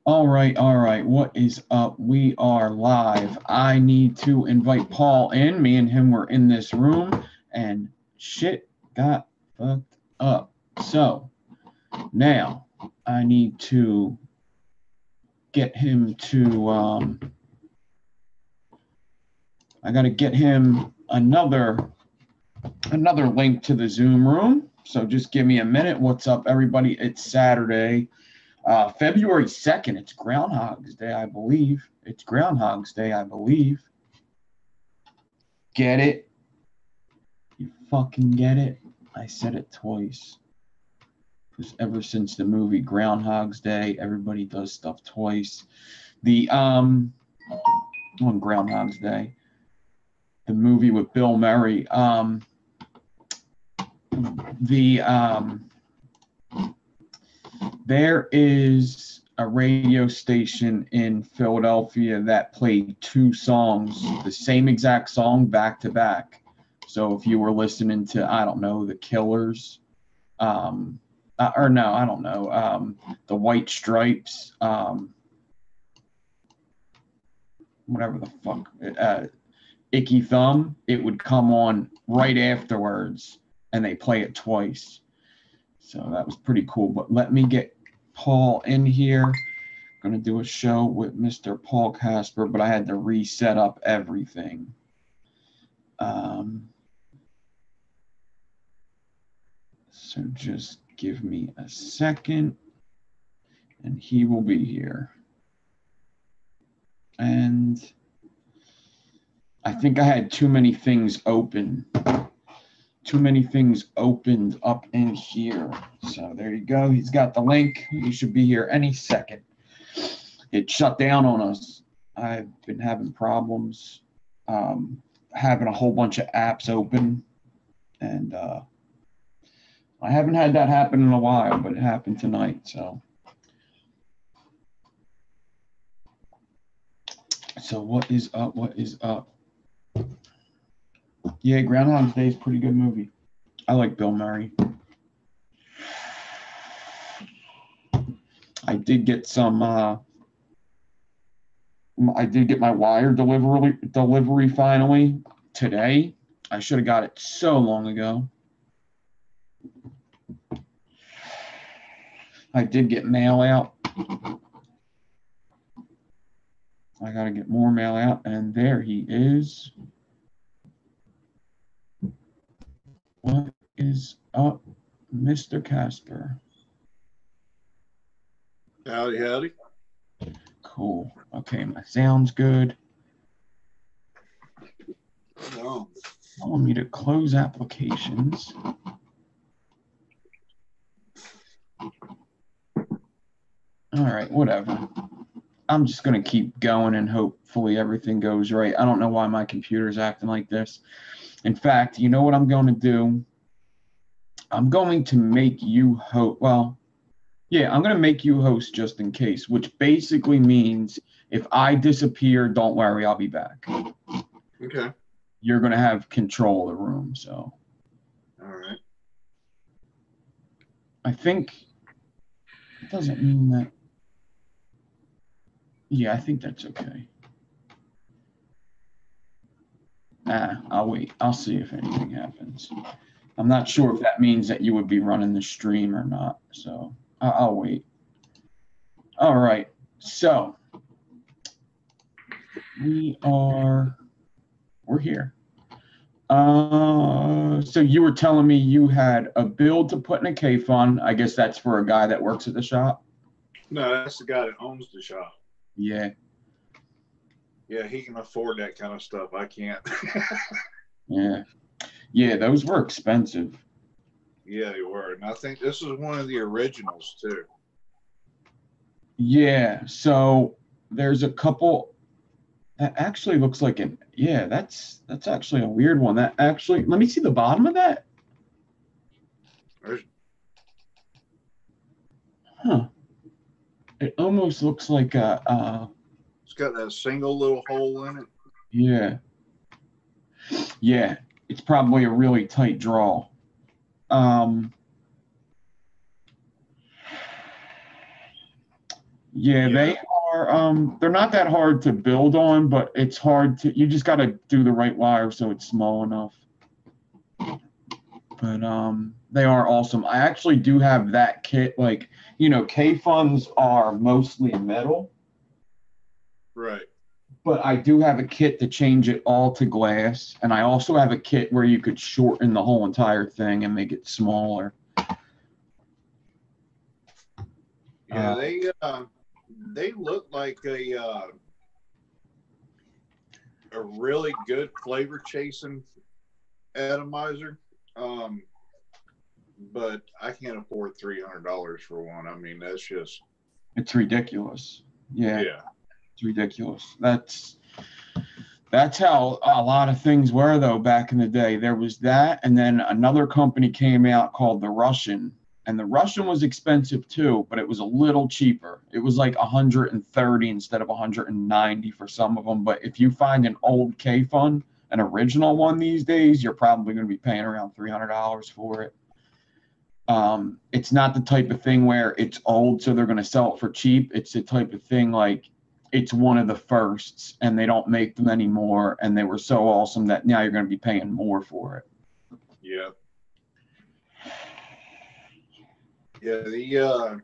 All right, all right. What is up? We are live. I need to invite Paul in. Me and him were in this room, and shit got fucked up. So now I need to get him to. I got to get him another link to the Zoom room. So just give me a minute. What's up, everybody? It's Saturday. February 2nd, it's Groundhog's Day, I believe. It's Groundhog's Day, I believe. Get it? You fucking get it? I said it twice. Because ever since the movie Groundhog's Day, everybody does stuff twice. On Groundhog's Day, the movie with Bill Murray, there is a radio station in Philadelphia that played two songs, the same exact song back to back. So if you were listening to, I don't know, the Killers, the White Stripes, whatever the fuck, Icky Thumb, it would come on right afterwards, and they play it twice. So that was pretty cool. But let me get Paul in here. I'm going to do a show with Mr. Paul Casper, but I had to reset up everything. So just give me a second, and he will be here. And I think I had too many things open. Too many things opened up in here. So there you go. He's got the link. He should be here any second. It shut down on us. I've been having problems having a whole bunch of apps open. And I haven't had that happen in a while, but it happened tonight. So what is up? What is up? Yeah, Groundhog's Day is a pretty good movie. I like Bill Murray. I did get some. I did get my wire delivery finally today. I should have got it so long ago. I did get mail out. I got to get more mail out, and there he is. What is up, Mr. Casper? Howdy, howdy. Cool. Okay, my sound's good. No. I want me to close applications. All right, whatever. I'm just going to keep going and hopefully everything goes right. I don't know why my computer's acting like this. In fact, you know what I'm going to do? I'm going to make you host. Well, yeah, I'm going to make you host just in case, which basically means if I disappear, don't worry, I'll be back. Okay. You're going to have control of the room, so. All right. I think it doesn't mean that. Yeah, I think that's okay. I'll wait. I'll see if anything happens. I'm not sure if that means that you would be running the stream or not, so I'll wait. All right, so we're here. So you were telling me you had a bill to put in a K-Fund. I guess that's for a guy that works at the shop? No, that's the guy that owns the shop. Yeah. Yeah, he can afford that kind of stuff. I can't. Yeah. Yeah, those were expensive. Yeah, they were. And I think this is one of the originals, too. Yeah, so there's a couple that actually looks like an, yeah, that's actually a weird one. That actually, let me see the bottom of that. Huh. It almost looks like a, it's got that single little hole in it. Yeah. Yeah, it's probably a really tight draw. Yeah, they are. They're not that hard to build on, but it's hard to. You just got to do the right wire so it's small enough. But they are awesome. I actually do have that kit. Like, K-Funds are mostly metal, Right. but I do have a kit to change it all to glass, and I also have a kit where you could shorten the whole entire thing and make it smaller. Yeah, they look like a really good flavor chasing atomizer. But I can't afford $300 for one. I mean, that's just It's ridiculous. Yeah, yeah. it's ridiculous. That's how a lot of things were though back in the day. There was that, and then another company came out called the Russian, and the Russian was expensive too, but it was a little cheaper. It was like 130 instead of 190 for some of them. But if you find an old K-Fun, an original one these days, you're probably going to be paying around $300 for it. It's not the type of thing where it's old, so they're going to sell it for cheap. It's the type of thing like it's one of the firsts, and they don't make them anymore, and they were so awesome that now you're going to be paying more for it. Yeah. Yeah,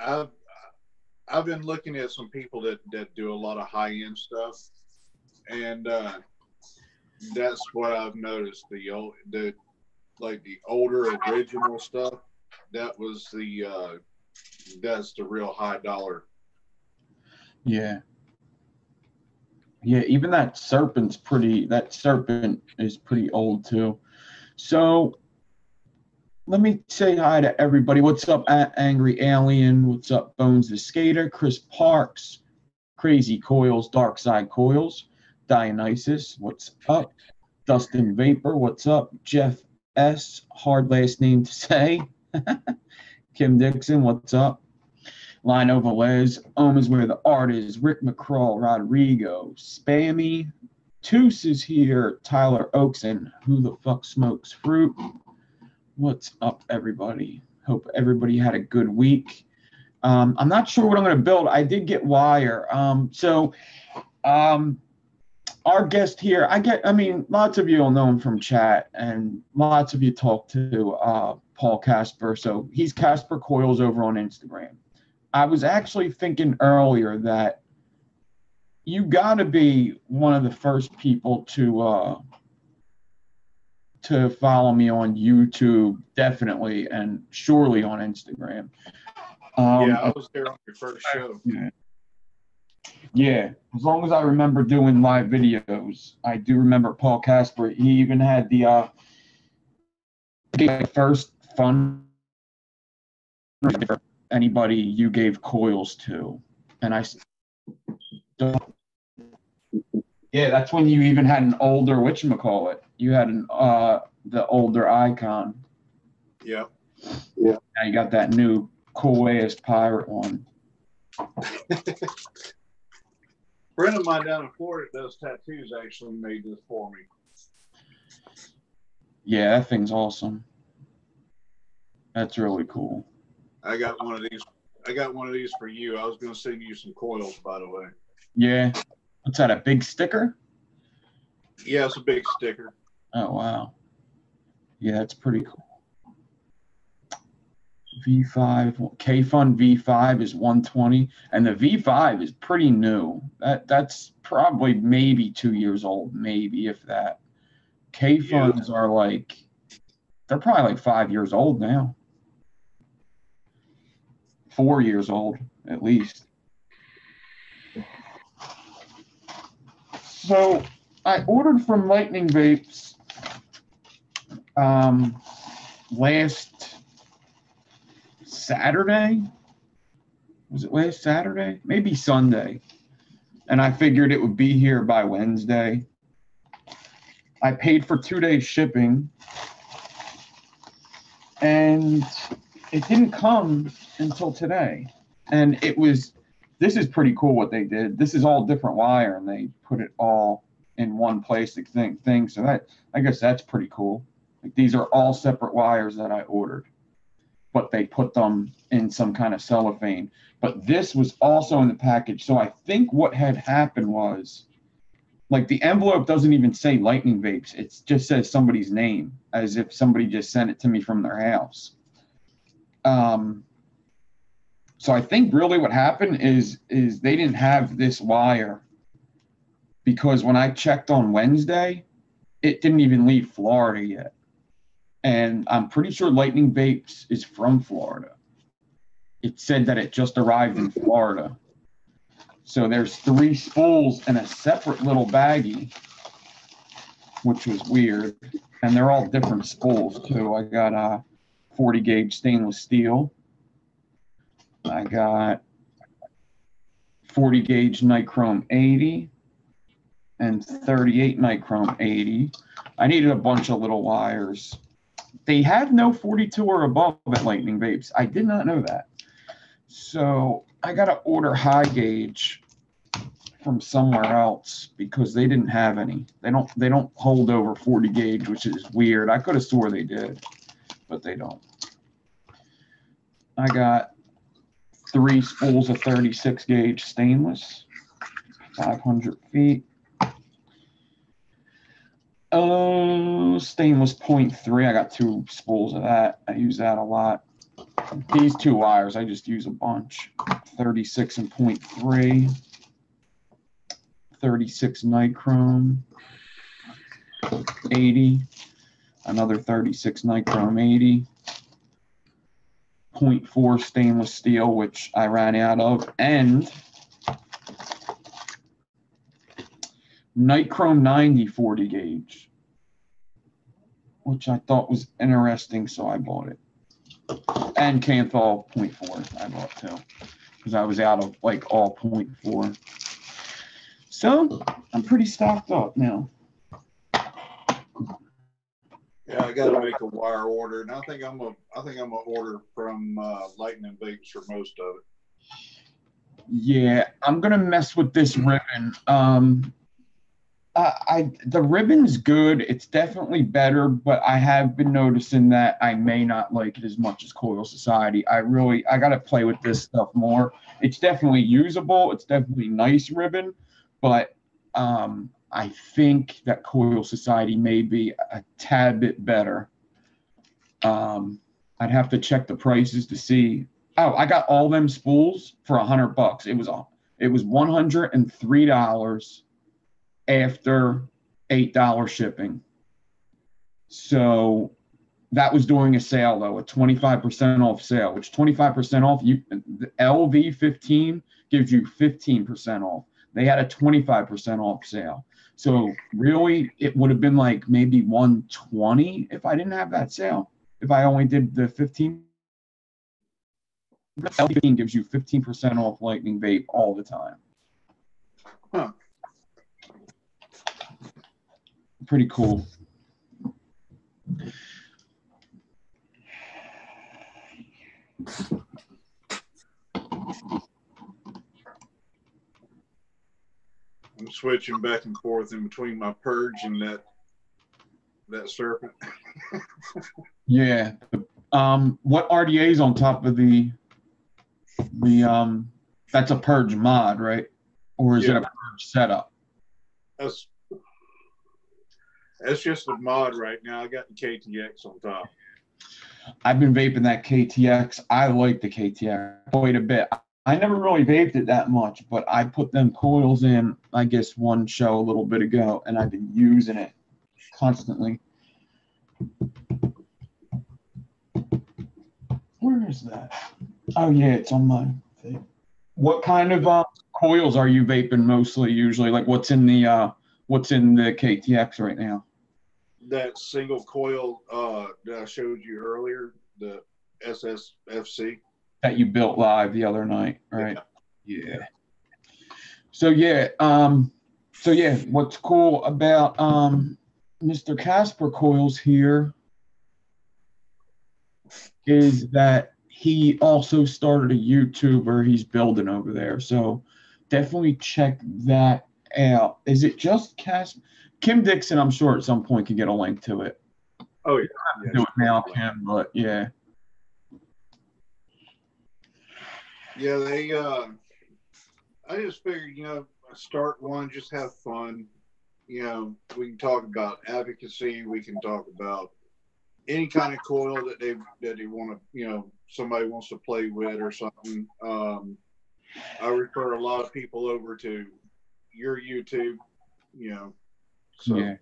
I've been looking at some people that do a lot of high end stuff, and that's what I've noticed. The older original stuff, that's the real high dollar. Yeah. Yeah, even that serpent is pretty old too. So let me say hi to everybody. What's up, Angry Alien? What's up, Bones the Skater? Chris Parks, Crazy Coils, Dark Side Coils, Dionysus, what's up? Dustin Vapor, what's up? Jeff S, hard last name to say. Kim Dixon, what's up? Lino Velez, is where the art is. Rick McCraw, Rodrigo, Spammy, Toos is here. Tyler Oakson, who the fuck smokes fruit? What's up, everybody? Hope everybody had a good week. I'm not sure what I'm going to build. I did get wire. Our guest here, lots of you will know him from chat, and lots of you talk to Paul Casper. So he's Casper Coils over on Instagram. I was actually thinking earlier that you got to be one of the first people to follow me on YouTube, definitely, and surely on Instagram. Yeah, I was there on your first show. Yeah, as long as I remember doing live videos. I do remember Paul Casper. He even had the first fun for anybody you gave coils to, and yeah, that's when you even had an older whatchamacallit. You had the older icon. Yeah. Now you got that new cool ass pirate one. Friend of mine down in Florida does tattoos actually made this for me. Yeah, that thing's awesome. That's really cool. I got one of these for you. I was going to send you some coils, by the way. Yeah. What's that, a big sticker? Yeah, it's a big sticker. Oh, wow. Yeah, that's pretty cool. V5, K-Fun V5 is 120, and the V5 is pretty new. That's probably maybe 2 years old, maybe if that. K-Funs are they're probably 5 years old now. 4 years old, at least. So I ordered from Lightning Vapes last Saturday. Was it last Saturday? Maybe Sunday. And I figured it would be here by Wednesday. I paid for 2 days shipping. And it didn't come until today. And this is pretty cool what they did. This is all different wire, and they put it all in one plastic thing. So I guess that's pretty cool. Like, these are all separate wires that I ordered. but they put them in some kind of cellophane. But this was also in the package. So I think what had happened was, like, the envelope doesn't even say Lightning Vapes. It just says somebody's name, as if somebody just sent it to me from their house. So I think really what happened is they didn't have this wire, because when I checked on Wednesday, it didn't even leave Florida yet. And I'm pretty sure Lightning Vapes is from Florida. It said that it just arrived in Florida. So there's 3 spools in a separate little baggie, which was weird. And they're all different spools too. I got a 40 gauge stainless steel. I got 40 gauge Nichrome 80 and 38 Nichrome 80. I needed a bunch of little wires. They had no 42 or above at Lightning Vapes. I did not know that. So I got to order high gauge from somewhere else because they didn't have any. They don't hold over 40 gauge, which is weird. I could have swore they did, but they don't. I got 3 spools of 36 gauge stainless, 500 feet. Stainless 0.3. I got 2 spools of that. I use that a lot. These 2 wires, I just use a bunch. 36 and 0.3. 36 Nichrome 80. Another 36 Nichrome 80. 0.4 stainless steel, which I ran out of, and Nichrome 90 40 gauge, which I thought was interesting, so I bought it. And Kanthal 0.4 I bought too, because I was out of like all 0.4. So I'm pretty stocked up now. Yeah, I got to make a wire order, and I think I'm gonna order from Lightning Vapes for most of it. Yeah, I'm gonna mess with this ribbon. The ribbon's good. It's definitely better, but I have been noticing that I may not like it as much as Coil Society. I got to play with this stuff more. It's definitely usable. It's definitely nice ribbon, but I think that Coil Society may be a tad bit better. I'd have to check the prices to see. Oh, I got all them spools for $100. It was $103 after $8 shipping. So that was during a sale, though, a 25% off sale, which 25% off, the LV15 gives you 15% off. They had a 25% off sale. So really, it would have been like maybe $120 if I didn't have that sale. If I only did the 15, LV15 gives you 15% off Lightning Vape all the time. Huh. Pretty cool. I'm switching back and forth in between my Purge and that Serpent. Yeah. What RDA is on top of the that's a Purge mod, right? Or is it a Purge setup? That's just a mod right now. I got the KTX on top. I've been vaping that KTX. I like the KTX quite a bit. I never really vaped it that much, but I put them coils in, I guess, one show a little bit ago, and I've been using it constantly. Where is that? Oh, yeah, it's on my thing. What kind of coils are you vaping mostly, usually? Like, what's in the KTX right now? That single coil that I showed you earlier, the SSFC. That you built live the other night, right? Yeah. So what's cool about Mr. Casper Coils here is that he also started a YouTuber he's building over there. So definitely check that out. Is it just Casper? Kim Dixon, I'm sure at some point can get a link to it. Oh, yeah. Do it now, Kim, but yeah. Yeah, they. I just figured, start one, just have fun. We can talk about advocacy. We can talk about any kind of coil that they want to, somebody wants to play with or something. I refer a lot of people over to your YouTube, so Yeah.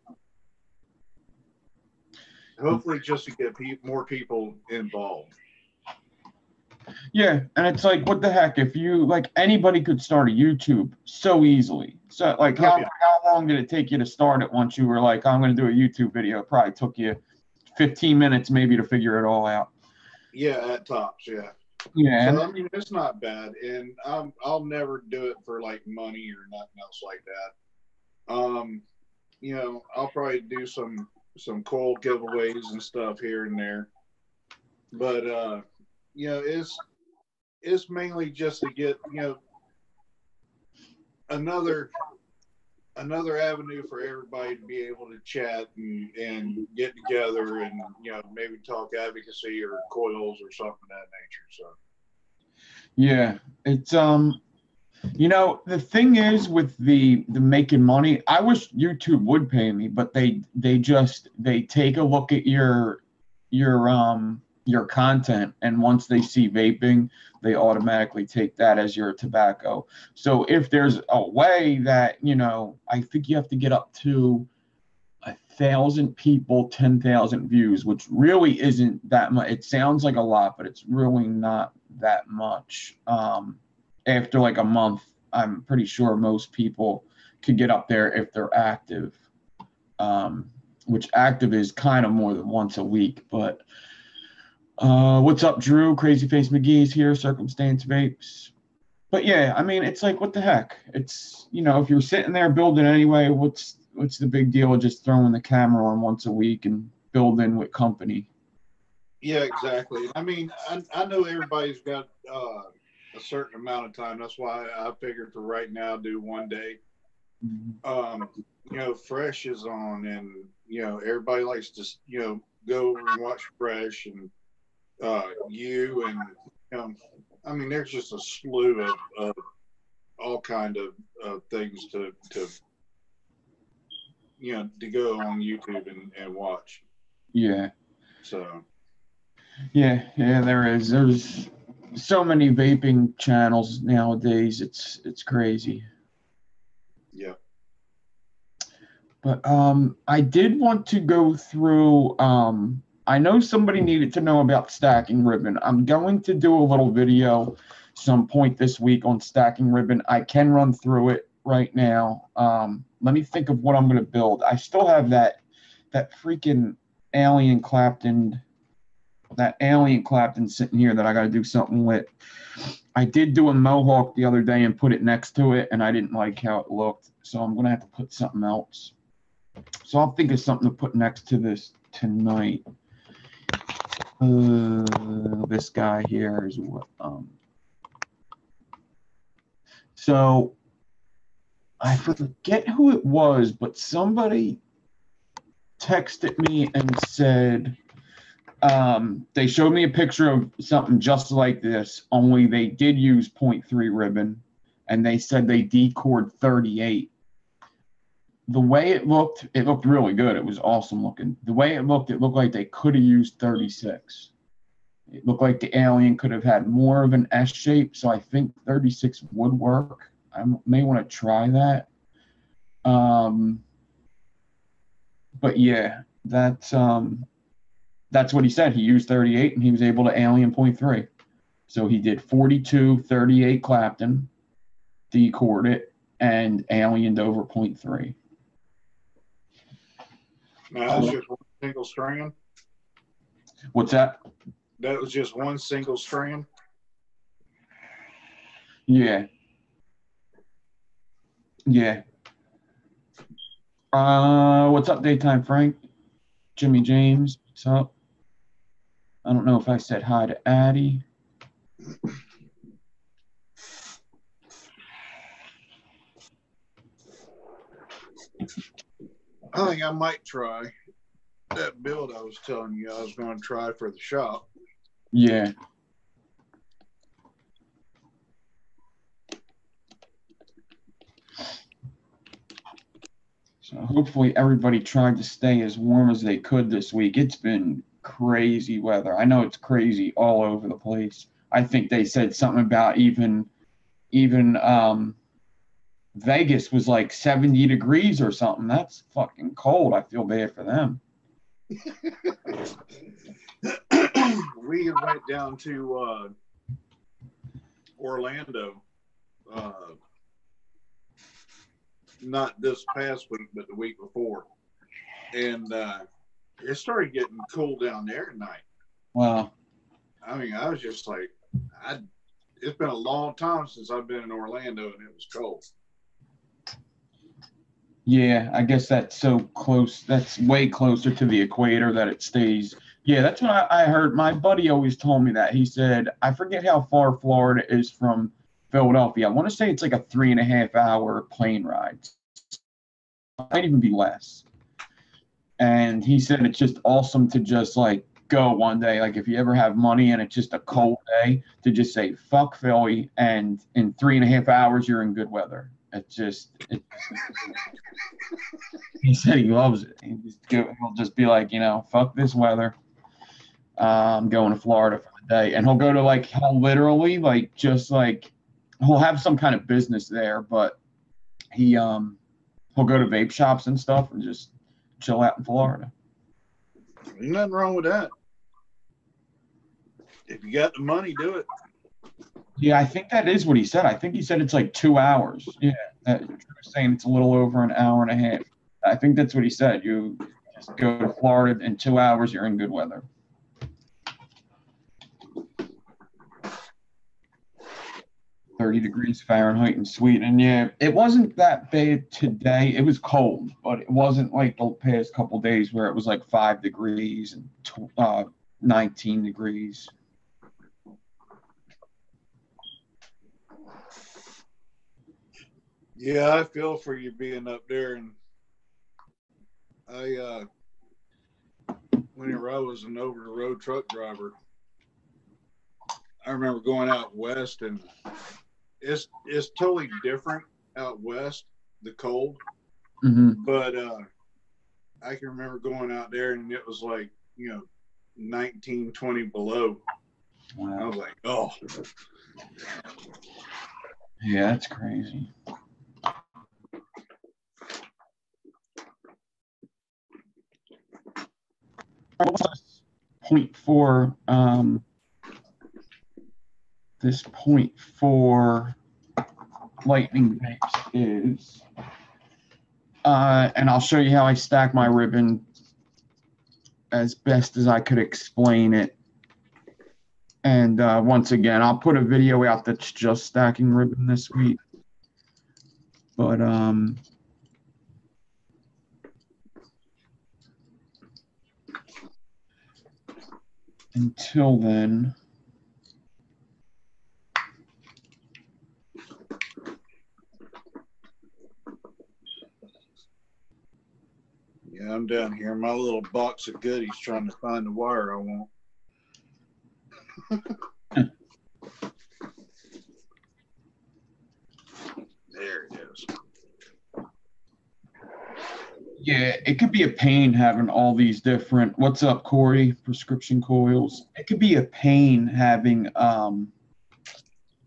hopefully just to get more people involved. Yeah, and it's like, what the heck? If you like, anybody could start a YouTube so easily. So, like, Oh, yeah. how long did it take you to start it once you were like, I'm going to do a YouTube video? It probably took you 15 minutes maybe to figure it all out. Yeah, at tops, yeah. Yeah, So I mean, it's not bad, and I'll never do it for like money or nothing else like that. I'll probably do some coil giveaways and stuff here and there, but it's mainly just to get another another avenue for everybody to be able to chat and get together and maybe talk advocacy or coils or something of that nature. So yeah. It's the thing is with the making money, I wish YouTube would pay me, but they take a look at your content, and once they see vaping, they automatically take that as your tobacco. So if there's a way that, I think you have to get up to 1,000 people, 10,000 views, which really isn't that much. It sounds like a lot, but it's really not that much. After like a month, I'm pretty sure most people could get up there if they're active, which active is kind of more than once a week. But what's up, Drew? Crazy Face McGee's here, Circumstance Vapes. But yeah, I mean, it's like, what the heck? It's, if you're sitting there building anyway, what's the big deal of just throwing the camera on once a week and building with company? yeah, exactly. I mean, I know everybody's got a certain amount of time. That's why I figured for right now do one day. Fresh is on, and everybody likes to go and watch Fresh and you and I mean, there's just a slew of all kind of things to go on YouTube and watch. Yeah. So Yeah, there is. There's so many vaping channels nowadays. It's crazy. yeah. But I did want to go through. I know somebody needed to know about stacking ribbon. I'm going to do a little video some point this week on stacking ribbon. I can run through it right now. Let me think of what I'm going to build. I still have that freaking alien Clapton. That alien Clapton sitting here that I got to do something with. I did do a Mohawk the other day and put it next to it, and I didn't like how it looked. So I'm going to have to put something else. So I'll think of something to put next to this tonight. This guy here is what. So I forget who it was, but somebody texted me and said they showed me a picture of something just like this, only they did use 0.3 ribbon, and they said they decored 38. The way it looked really good. It was awesome looking. The way it looked like they could have used 36. It looked like the alien could have had more of an S shape, so I think 36 would work. I may want to try that. But yeah, that's what he said. He used 38 and he was able to alien 0.3. So he did 42, 38 Clapton, decored it, and aliened over 0.3. Now that's just one single strand. What's that? That was just one single strand. Yeah. Yeah. What's up, Daytime Frank? Jimmy James, what's up? I don't know if I said hi to Addie. I think I might try that build I was telling you I was going to try for the shop. Yeah. So hopefully everybody tried to stay as warm as they could this week. It's been crazy weather. I know it's crazy all over the place. I think they said something about even Vegas was like 70 degrees or something. That's fucking cold. I feel bad for them. We went down to Orlando, not this past week, but the week before, and it started getting cool down there at night. Wow. I mean, I was just like, it's been a long time since I've been in Orlando, and it was cold. Yeah, I guess that's so close. That's way closer to the equator that it stays. Yeah, that's what I heard. My buddy always told me that. He said, I forget how far Florida is from Philadelphia. I want to say it's like a 3.5 hour plane ride. It might even be less. And he said it's just awesome to just like go one day. Like if you ever have money and it's just a cold day, to just say, fuck Philly. And in 3.5 hours, you're in good weather. He said he loves it. He'll just be like, fuck this weather. I'm going to Florida for the day. And he'll go to he'll literally he'll have some kind of business there, but he'll go to vape shops and stuff and just chill out in Florida. Ain't nothing wrong with that. If you got the money, do it. Yeah, I think that is what he said. I think he said it's like 2 hours. Yeah, saying it's a little over an hour and a half. I think that's what he said. You just go to Florida in 2 hours, you're in good weather. (30°F in Sweden. Yeah, it wasn't that bad today. It was cold, but it wasn't like the past couple of days where it was like 5 degrees and 19 degrees. Yeah, I feel for you being up there, and whenever I was an over-the-road truck driver, I remember going out west, and it's totally different out west, the cold. Mm-hmm. But I can remember going out there, and it was like 19, 20 below. Wow. I was like, oh, yeah, that's crazy. Point four. This 0.4 lightning vapes is, and I'll show you how I stack my ribbon as best as I could explain it. And once again, I'll put a video out that's just stacking ribbon this week. But until then, yeah, I'm down here in my little box of goodies trying to find the wire I want. There it is. Yeah, it could be a pain having all these different, what's up, Corey? Prescription coils. It could be a pain having all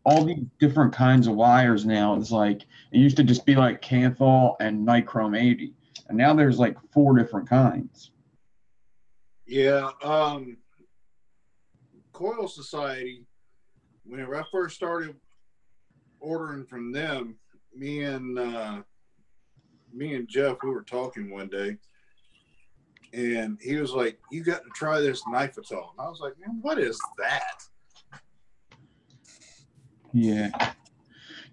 these different kinds of wires now. It's like, it used to just be like Kanthal and Nichrome 80. And now there's like 4 different kinds. Yeah. Coil Society, whenever I first started ordering from them, me and Jeff, we were talking one day, and he was like, you got to try this Nifetol. And I was like, man, what is that? Yeah.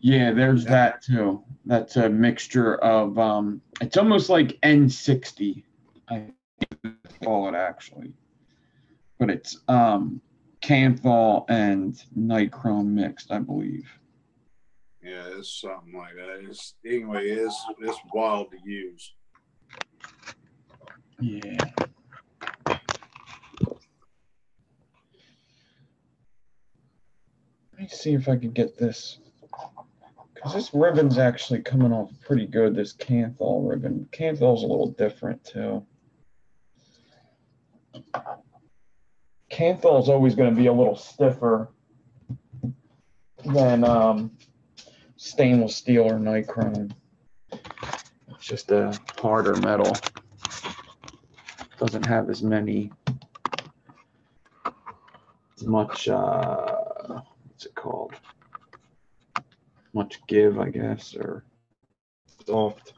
Yeah, there's that too. That's a mixture of, it's almost like N60, I call it actually. But it's Kanthal and Nichrome mixed, I believe. Yeah, it's something like that. It's wild to use. Yeah. Let me see if I can get this Because this ribbon's actually coming off pretty good, this Kanthal ribbon. Kanthal's a little different too. Kanthal's always going to be a little stiffer than stainless steel or nichrome. It's just a harder metal. Doesn't have as much, what's it called? Much give, I guess, or soft.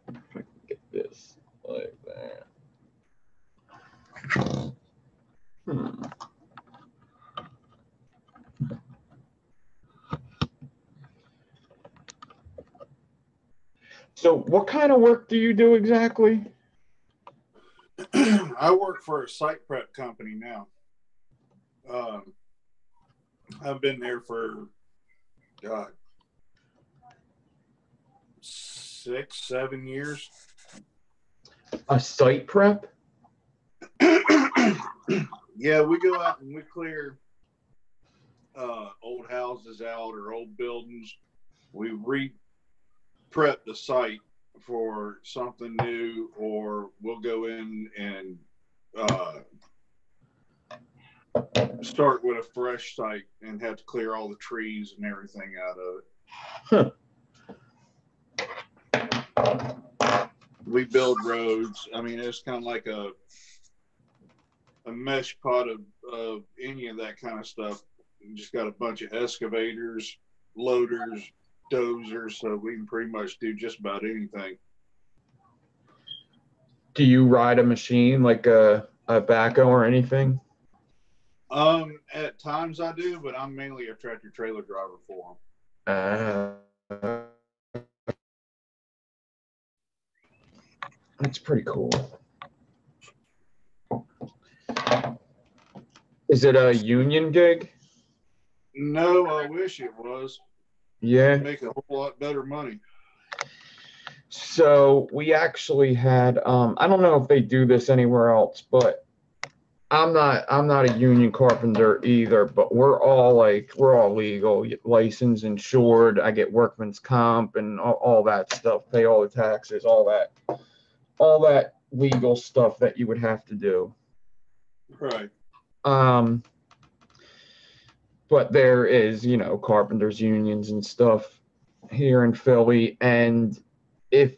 If I can get this like that. So what kind of work do you do exactly? I work for a site prep company now. I've been there for, God, 6, 7 years. A site prep? Yeah, we go out and we clear old houses out or old buildings. We re-prep the site for something new, or we'll go in and start with a fresh site and have to clear all the trees and everything out of it. Huh. We build roads. I mean, it's kind of like a mesh pot of any of that kind of stuff. You just got a bunch of excavators, loaders, dozers, so we can pretty much do just about anything. Do you ride a machine like a backhoe or anything? At times I do, but I'm mainly a tractor trailer driver for them. That's pretty cool. Is it a union gig? No, I wish it was. Yeah. It'd make a whole lot better money. So we actually had, I don't know if they do this anywhere else, but I'm not a union carpenter either, but we're all legal, licensed, insured. I get workman's comp and all that stuff, pay all the taxes, all that legal stuff that you would have to do. Right. But there is, carpenters unions and stuff here in Philly. And if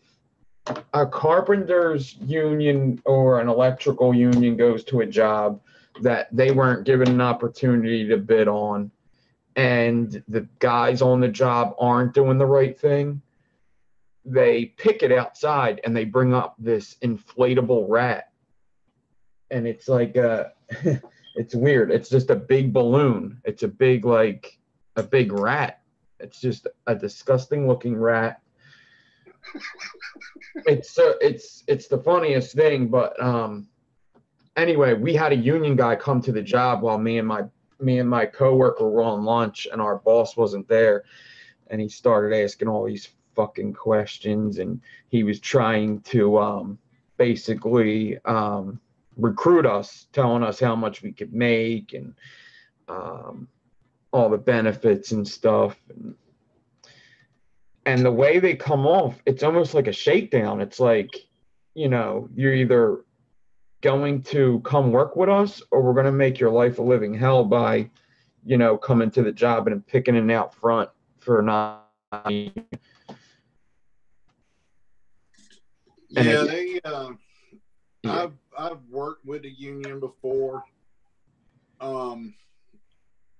a carpenter's union or an electrical union goes to a job that they weren't given an opportunity to bid on, and the guys on the job aren't doing the right thing, they pick it outside and they bring up this inflatable rat. And it's like it's weird. It's just a big balloon. It's a big rat. It's just a disgusting looking rat. It's the funniest thing, but anyway, we had a union guy come to the job while me and my coworker were on lunch, and our boss wasn't there, and he started asking all these fucking questions, and he was trying to basically recruit us, telling us how much we could make and all the benefits and stuff. And the way they come off, it's almost like a shakedown. It's like, you're either going to come work with us or we're going to make your life a living hell by, coming to the job and picking it out front for not. I've worked with a union before.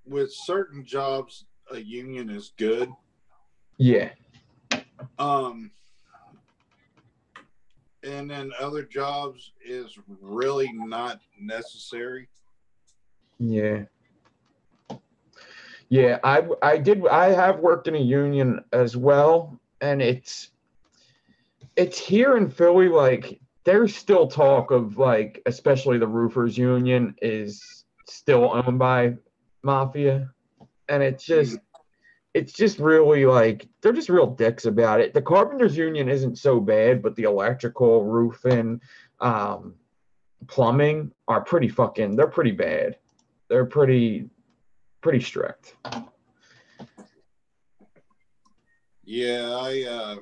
With certain jobs, a union is good. Yeah. And then other jobs is really not necessary. Yeah. Yeah, I have worked in a union as well, and it's here in Philly, like there's still talk of especially the roofers union is still owned by mafia, and it's just really they're just real dicks about it. The carpenters union isn't so bad, but the electrical, roofing, plumbing are they're pretty bad. They're pretty strict. Yeah,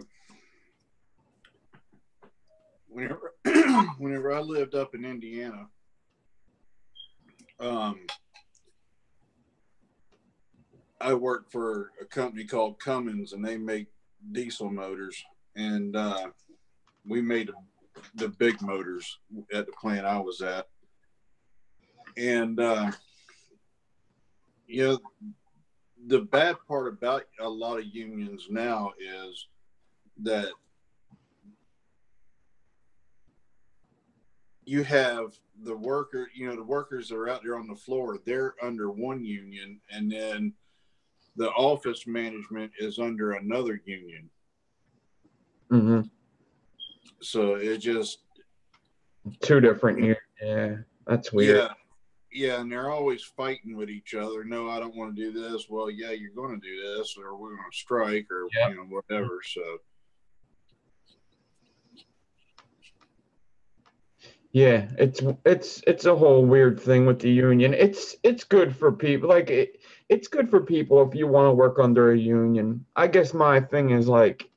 whenever whenever I lived up in Indiana, um, I worked for a company called Cummins, and they make diesel motors, and we made the big motors at the plant I was at, and you know, the bad part about a lot of unions now is that you have the workers that are out there on the floor, they're under one union, and then the office management is under another union. Mm-hmm. So it just, Two different years. Yeah, that's weird. yeah, yeah, and they're always fighting with each other. No, I don't want to do this. Well, yeah, you're going to do this, or we're going to strike, or Yeah. whatever. So Yeah, it's a whole weird thing with the union. It's good for people. Like it's good for people if you want to work under a union. I guess my thing is like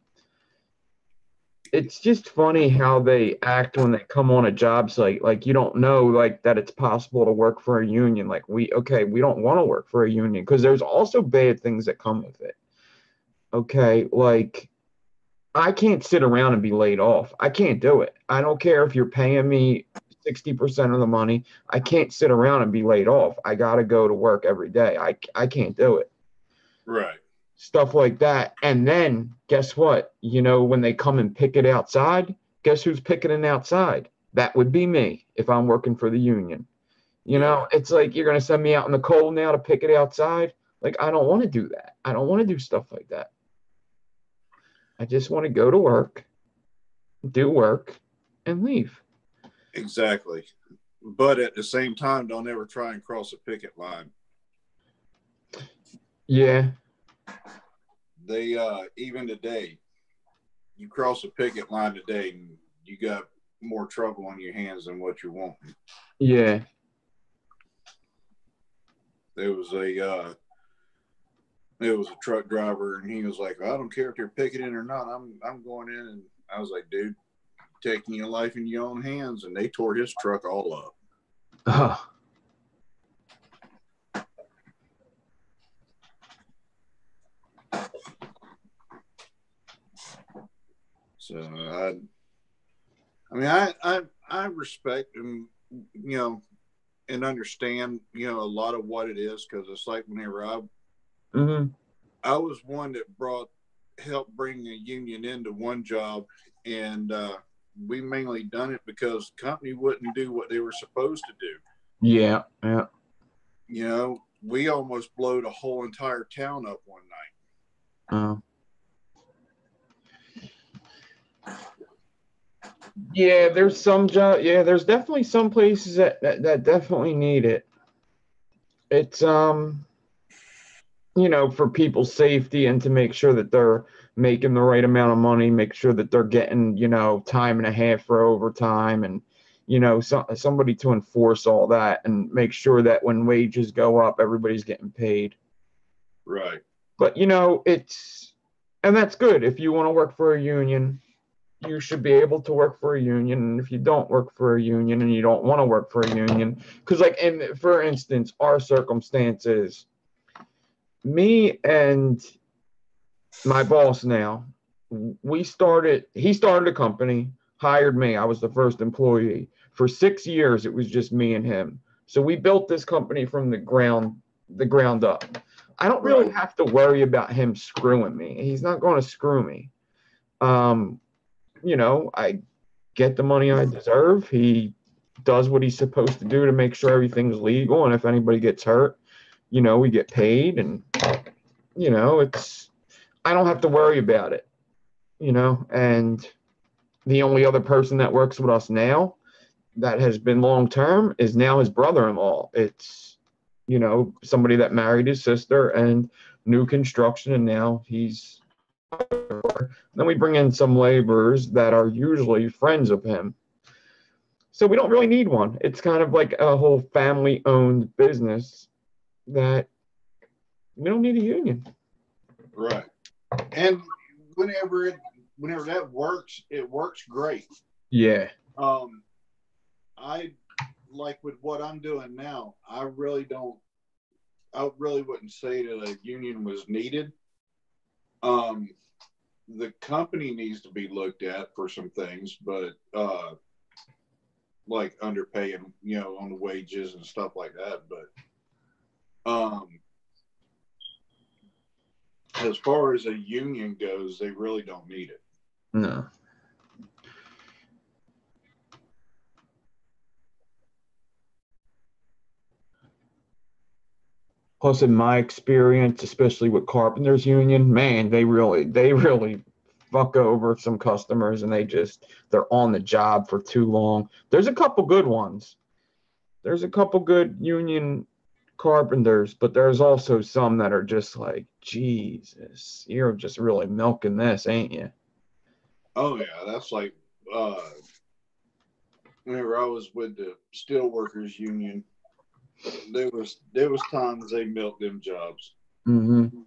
it's just funny how they act when they come on a job site. Like you don't know like that it's possible to work for a union. Like we don't want to work for a union because there's also bad things that come with it. Okay, like I can't sit around and be laid off. I can't do it. I don't care if you're paying me 60% of the money. I can't sit around and be laid off. I got to go to work every day. I can't do it. right, Stuff like that. And then guess what? When they come and pick it outside, guess who's picking it outside? That would be me if I'm working for the union. yeah, It's like you're going to send me out in the cold now to pick it outside. Like, I don't want to do that. I don't want to do stuff like that. I just want to go to work, do work, and leave. exactly. But at the same time, don't ever try and cross a picket line. Yeah. They even today, you cross a picket line today, and you got more trouble on your hands than what you want. Yeah. There was a truck driver, and he was like, "I don't care if they're picketing or not. I'm going in." And I was like, "Dude, taking your life in your own hands." And they tore his truck all up. Oh. So I respect and and understand a lot of what it is, because it's like whenever Mm-hmm. I was one that helped bring a union into one job, and we mainly done it because the company wouldn't do what they were supposed to do. Yeah. Yeah. We almost blowed a whole entire town up one night. Oh. Yeah, there's some job. Yeah, there's definitely some places that definitely need it. It's for people's safety and to make sure that they're making the right amount of money, make sure that they're getting, time and a half for overtime and somebody to enforce all that and make sure that when wages go up, everybody's getting paid. Right. But and that's good. If you want to work for a union, you should be able to work for a union. And if you don't work for a union and you don't want to work for a union, because for instance, our circumstances, me and my boss now, he started a company, hired me. I was the first employee. For 6 years, it was just me and him. So we built this company from the ground up. I don't really have to worry about him screwing me. He's not going to screw me. I get the money I deserve. He does what he's supposed to do to make sure everything's legal. And if anybody gets hurt, we get paid. And, I don't have to worry about it, and the only other person that works with us now that has been long term is now his brother-in-law. It's, somebody that married his sister and new construction. And now he's, then we bring in some laborers that are usually friends of him. So we don't really need one. It's kind of like a whole family owned business that we don't need a union. Right. And whenever that works, it works great. Yeah. I like with what I'm doing now, I really wouldn't say that a union was needed. The company needs to be looked at for some things, but like underpaying, on the wages and stuff like that. But as far as a union goes, they really don't need it. No. Plus, in my experience, especially with Carpenters Union, man, they really fuck over some customers, and they're on the job for too long. There's a couple good ones. There's a couple good union carpenters, but there's also some that are just like, Jesus, you're just really milking this, ain't you? Oh yeah, that's like whenever I was with the Steelworkers Union, there was times they milked them jobs. Mm-hmm.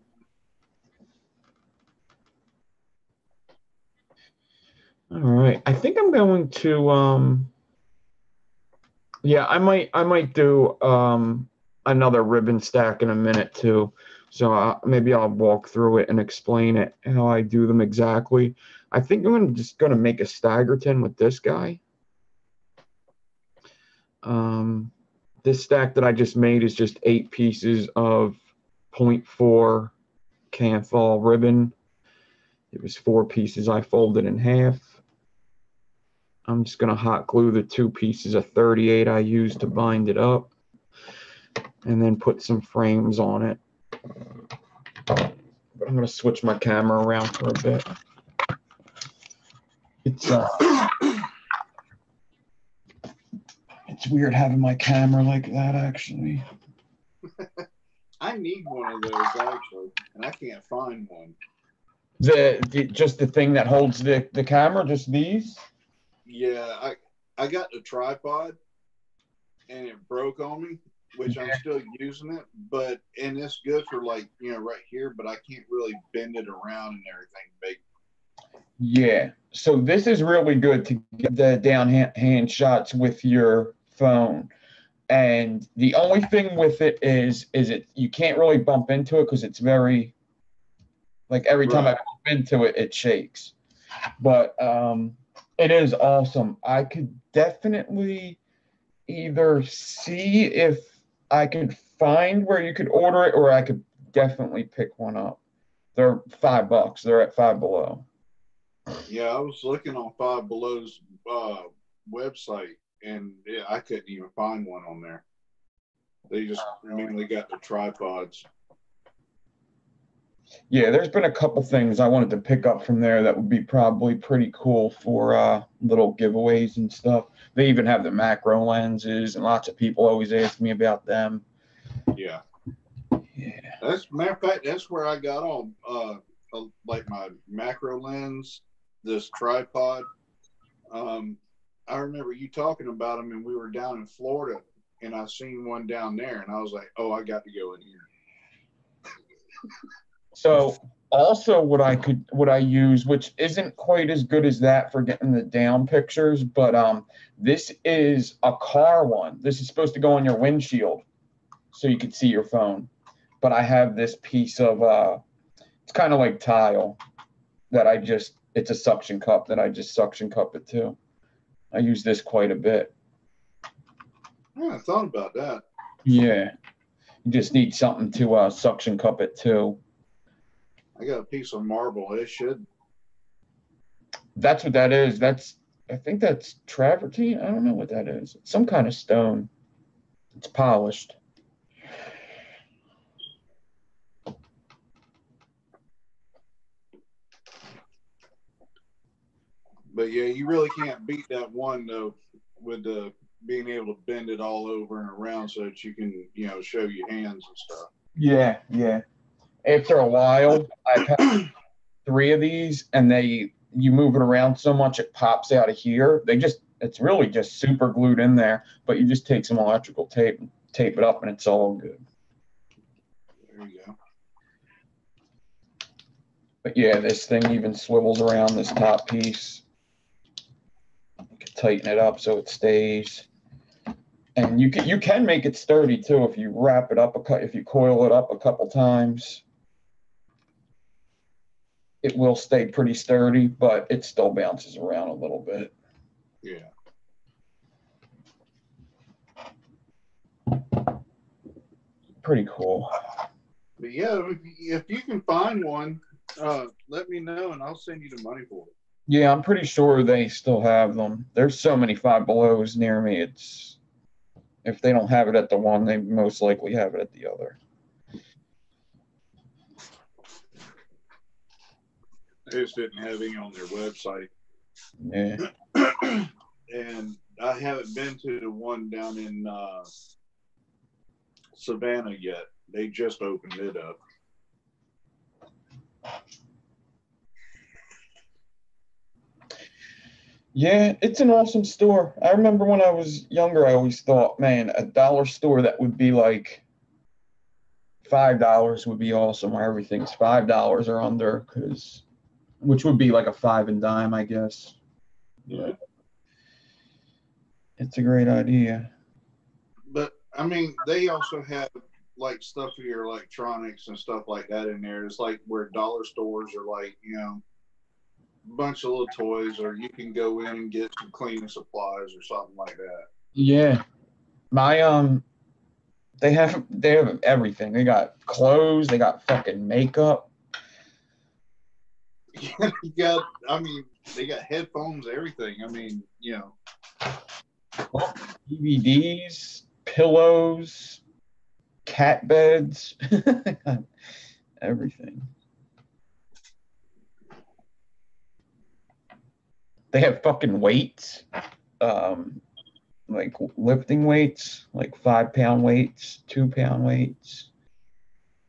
All right. I think I'm going to yeah, I might do another ribbon stack in a minute too. So maybe I'll walk through it and explain it how I do them exactly. I think I'm just gonna make a Staggerton with this guy. This stack that I just made is just 8 pieces of 0.4 Kanthal ribbon. It was 4 pieces I folded in half. I'm just going to hot glue the 2 pieces of 38 I used to bind it up, and then put some frames on it. But I'm going to switch my camera around for a bit. It's weird having my camera like that, actually. I need one of those actually, and I can't find one. Just the thing that holds the camera, just these? Yeah, I got the tripod and it broke on me, which I'm still using it, and it's good for like, right here, but I can't really bend it around and everything big. Yeah. So this is really good to get the down hand shots with your phone. And the only thing with it is you can't really bump into it because it's very, like every time I bump into it, it shakes. But it is awesome. I could definitely either see if I could find where you could order it, or I could definitely pick one up. They're $5. They're at Five Below. Yeah, I was looking on Five Below's website, and I couldn't even find one on there. They just mainly got the tripods. Yeah, there's been a couple things I wanted to pick up from there that would be probably pretty cool for little giveaways and stuff. They even have the macro lenses, and lots of people always ask me about them. Yeah. Yeah. Matter of fact, that's where I got all like my macro lens, this tripod. I remember you talking about them, and we were down in Florida, and I seen one down there, and I was like, oh, I got to go in here. So also what I use, which isn't quite as good as that for getting the down pictures, but this is a car one. This is supposed to go on your windshield so you can see your phone. But I have this piece of it's kind of like tile that it's a suction cup that I just suction cup it to. I use this quite a bit. Yeah, I thought about that. Yeah. You just need something to suction cup it to. I got a piece of marble. It should. That's what that is. I think that's travertine. I don't know what that is. It's some kind of stone. It's polished. But yeah, you really can't beat that one though, with the being able to bend it all over and around so that you can, show your hands and stuff. Yeah, yeah. After a while, I've had 3 of these, and you move it around so much it pops out of here. It's really just super glued in there, but you just take some electrical tape and tape it up, and it's all good. There you go. But yeah, this thing even swivels around this top piece. You can tighten it up so it stays. And you can make it sturdy too if you wrap it up if you coil it up a couple times. It will stay pretty sturdy, but it still bounces around a little bit. Yeah. Pretty cool. But yeah, if you can find one, let me know and I'll send you the money for it. Yeah, I'm pretty sure they still have them. There's so many Five Belows near me. It's if they don't have it at the one, they most likely have it at the other. They just didn't have any on their website. Yeah. And I haven't been to the one down in Savannah yet. They just opened it up. Yeah, it's an awesome store. I remember when I was younger, I always thought, man, a dollar store that would be like $5 would be awesome, where everything's $5 or under, which would be like a 5 and dime, I guess. Yeah. It's a great idea. But I mean, they also have like stuff for your electronics and stuff like that in there. It's like where dollar stores are like, a bunch of little toys, or you can go in and get some cleaning supplies or something like that. Yeah. My they have everything. They got clothes, they got fucking makeup. Yeah, they got headphones, everything. DVDs, pillows, cat beds, everything. They have fucking weights, like lifting weights, like 5-pound weights, 2-pound weights,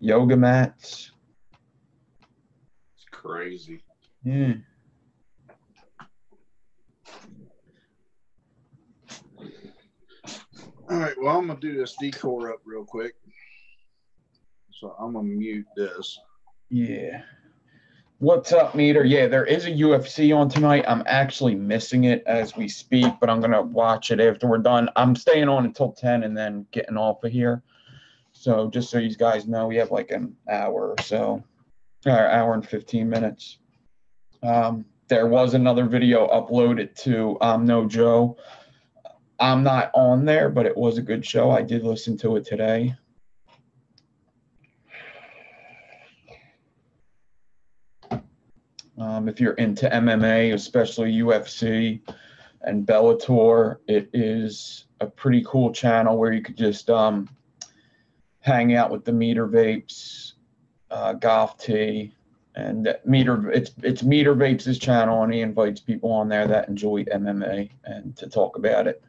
yoga mats. It's crazy. Yeah. All right, well, I'm going to do this decor up real quick. So I'm going to mute this. Yeah. What's up, Meter? Yeah, there is a UFC on tonight. I'm actually missing it as we speak, but I'm going to watch it after we're done. I'm staying on until 10 and then getting off of here. So just so you guys know, we have like an hour or so, or hour and 15 minutes. There was another video uploaded to No Joe. I'm not on there, but it was a good show. I did listen to it today. If you're into MMA, especially UFC and Bellator, it is a pretty cool channel where you could just hang out with the Meter Vapes, Golf T, and Meter. It's Meter Vapes' channel, and he invites people on there that enjoy MMA and to talk about it.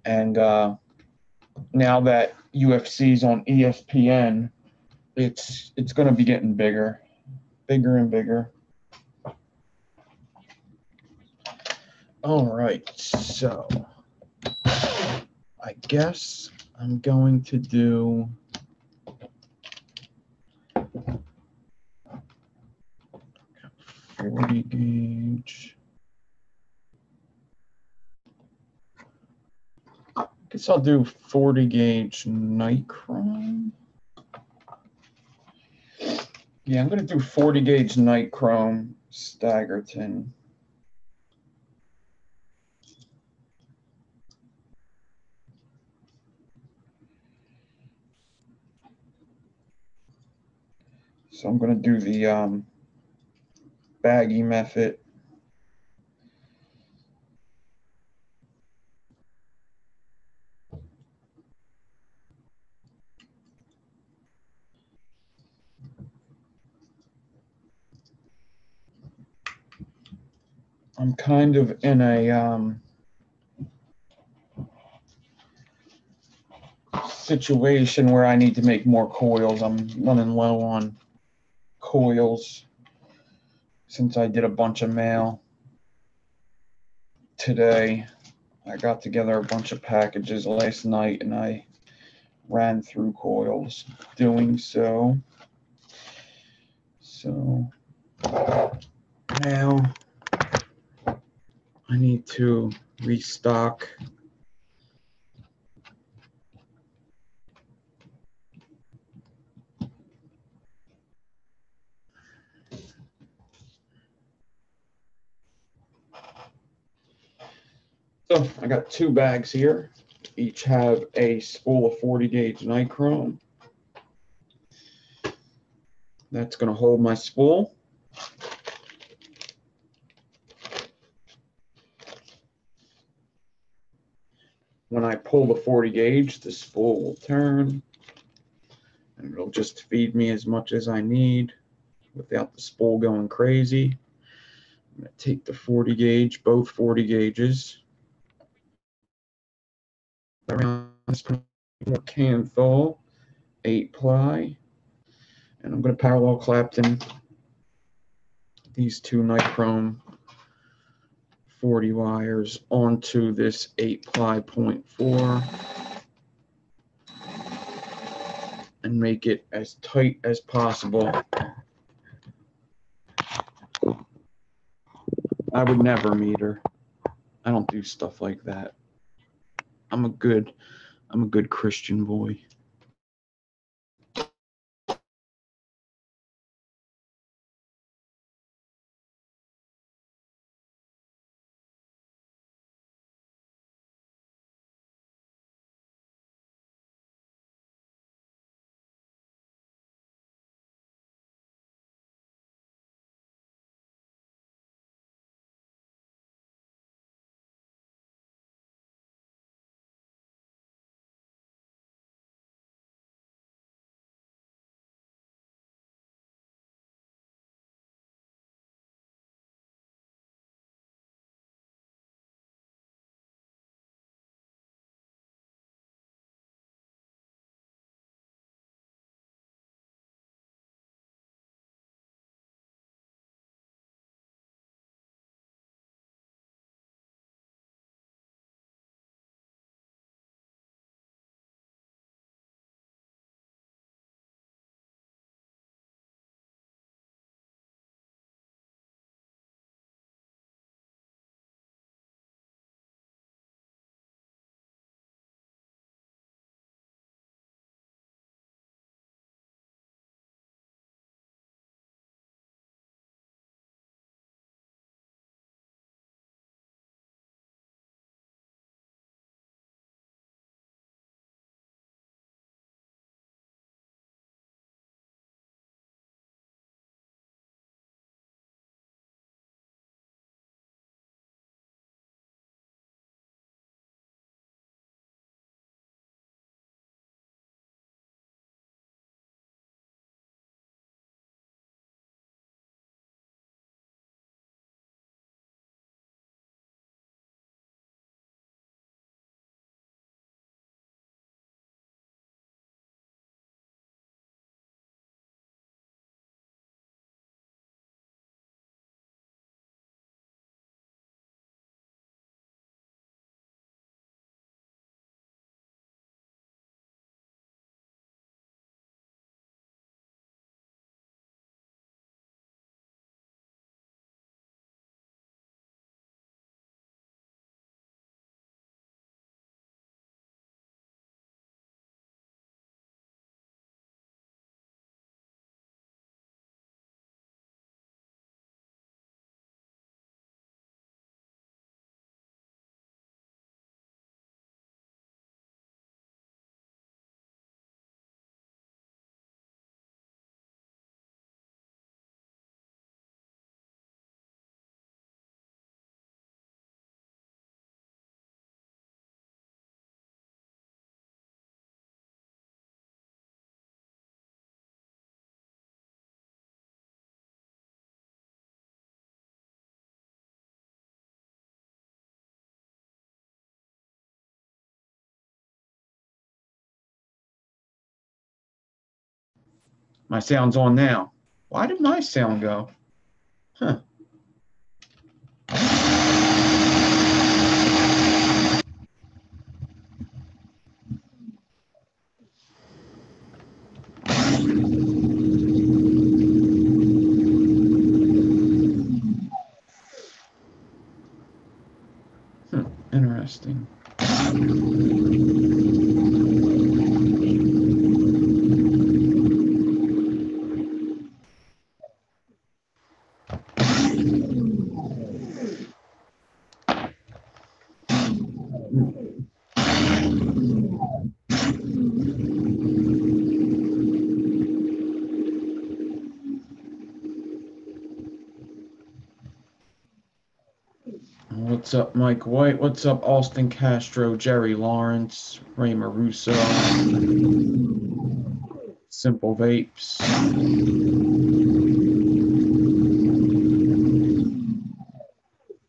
And now that UFC's on ESPN, it's going to be getting bigger and bigger. All right, so I guess I'm going to do 40 gauge. I guess I'll do 40 gauge Nichrome. Yeah, I'm going to do 40 gauge Nichrome Staggerton. So I'm going to do the baggy method. I'm kind of in a situation where I need to make more coils. I'm running low on coils since I did a bunch of mail today. I got together a bunch of packages last night and I ran through coils doing so. So now I need to restock. So I got 2 bags here. Each have a spool of 40 gauge nichrome. That's going to hold my spool. When I pull the 40 gauge, the spool will turn and it'll just feed me as much as I need without the spool going crazy. I'm going to take the 40 gauge, both 40 gauges, around this Kanthal 8-ply, and I'm going to parallel clapton these 2 nichrome 40 wires onto this 8-ply 0.4 and make it as tight as possible. I would never meter. I don't do stuff like that. I'm a good Christian boy. My sound's on now. Why did my sound go? Huh. What's up, Mike White? What's up, Austin Castro, Jerry Lawrence, Ray Maruso, Simple Vapes.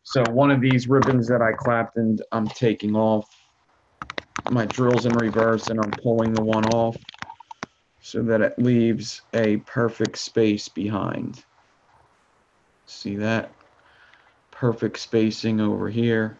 So one of these ribbons that I clapped and I'm taking off. My drill's in reverse and I'm pulling the one off so that it leaves a perfect space behind. See that? Perfect spacing over here.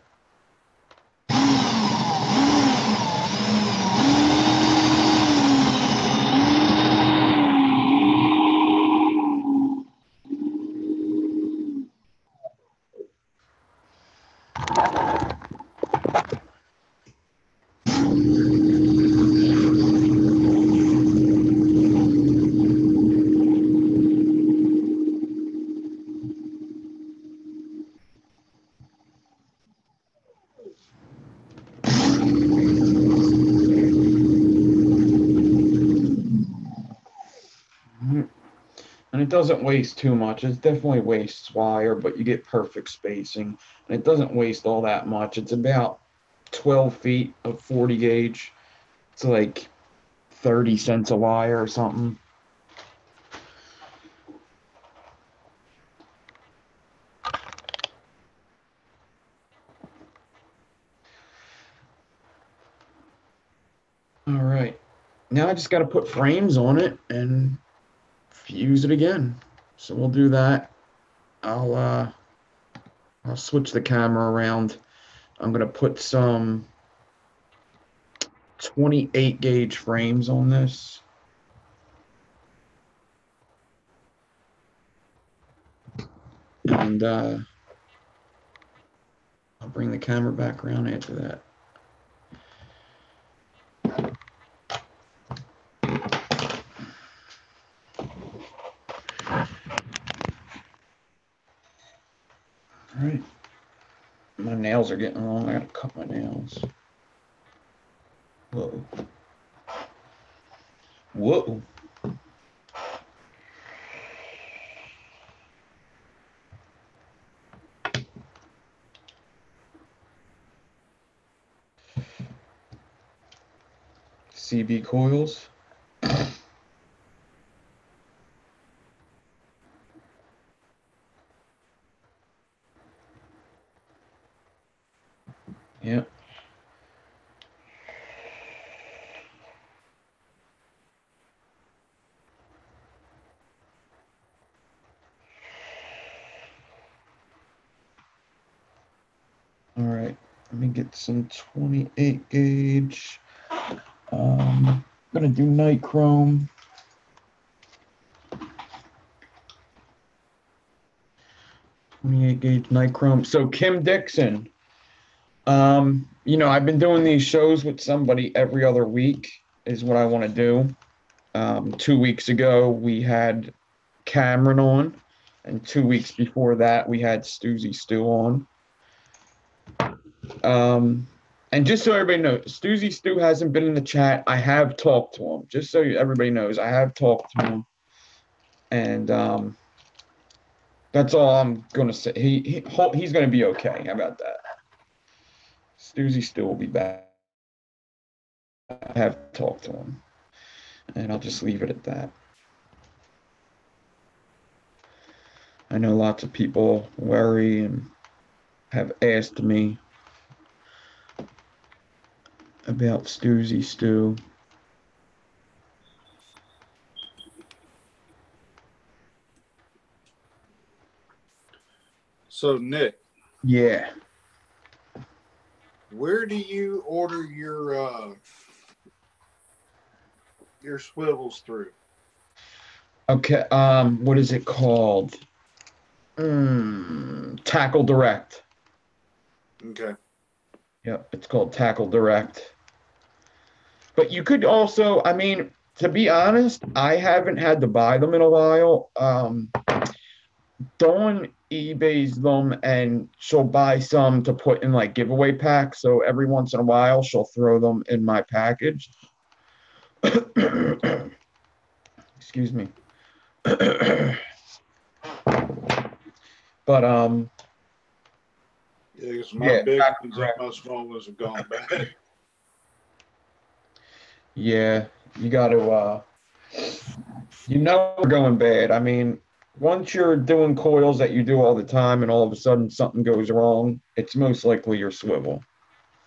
And it doesn't waste too much. It definitely wastes wire, but you get perfect spacing. And it doesn't waste all that much. It's about 12 feet of 40 gauge. It's like 30 cents a wire or something. All right. Now I just got to put frames on it and fuse it again. So we'll do that. I'll switch the camera around. I'm gonna put some 28 gauge frames on this. And I'll bring the camera back around after that. All right. My nails are getting long. I gotta cut my nails. Whoa. Whoa. CB coils. Yep. All right. Let me get some 28 gauge. I'm gonna do nichrome. Gauge nichrome. So Kim Dixon. I've been doing these shows with somebody every other week is what I want to do. 2 weeks ago we had Cameron on, and 2 weeks before that we had Stuzy Stu on. And just so everybody knows, Stuzy Stu hasn't been in the chat. I have talked to him. Just so everybody knows, I have talked to him, and that's all I'm gonna say. He's gonna be okay. How about that? Stuzy Stu will be back. I have talked to him, and I'll just leave it at that. I know lots of people worry and have asked me about Stuzy Stu. So Nick, Yeah. where do you order your swivels through? Okay. What is it called? Tackle Direct. Okay. Yep, it's called Tackle Direct. But you could also, I mean, to be honest, I haven't had to buy them in a while. Dawn eBays them and she'll buy some to put in like giveaway packs. So every once in a while, she'll throw them in my package. Excuse me. But Yeah, because my yeah, big Tackle ones and Direct. my small ones have gone bad. Yeah, you got to we're going bad. I mean, once you're doing coils that you do all the time and all of a sudden something goes wrong, it's most likely your swivel.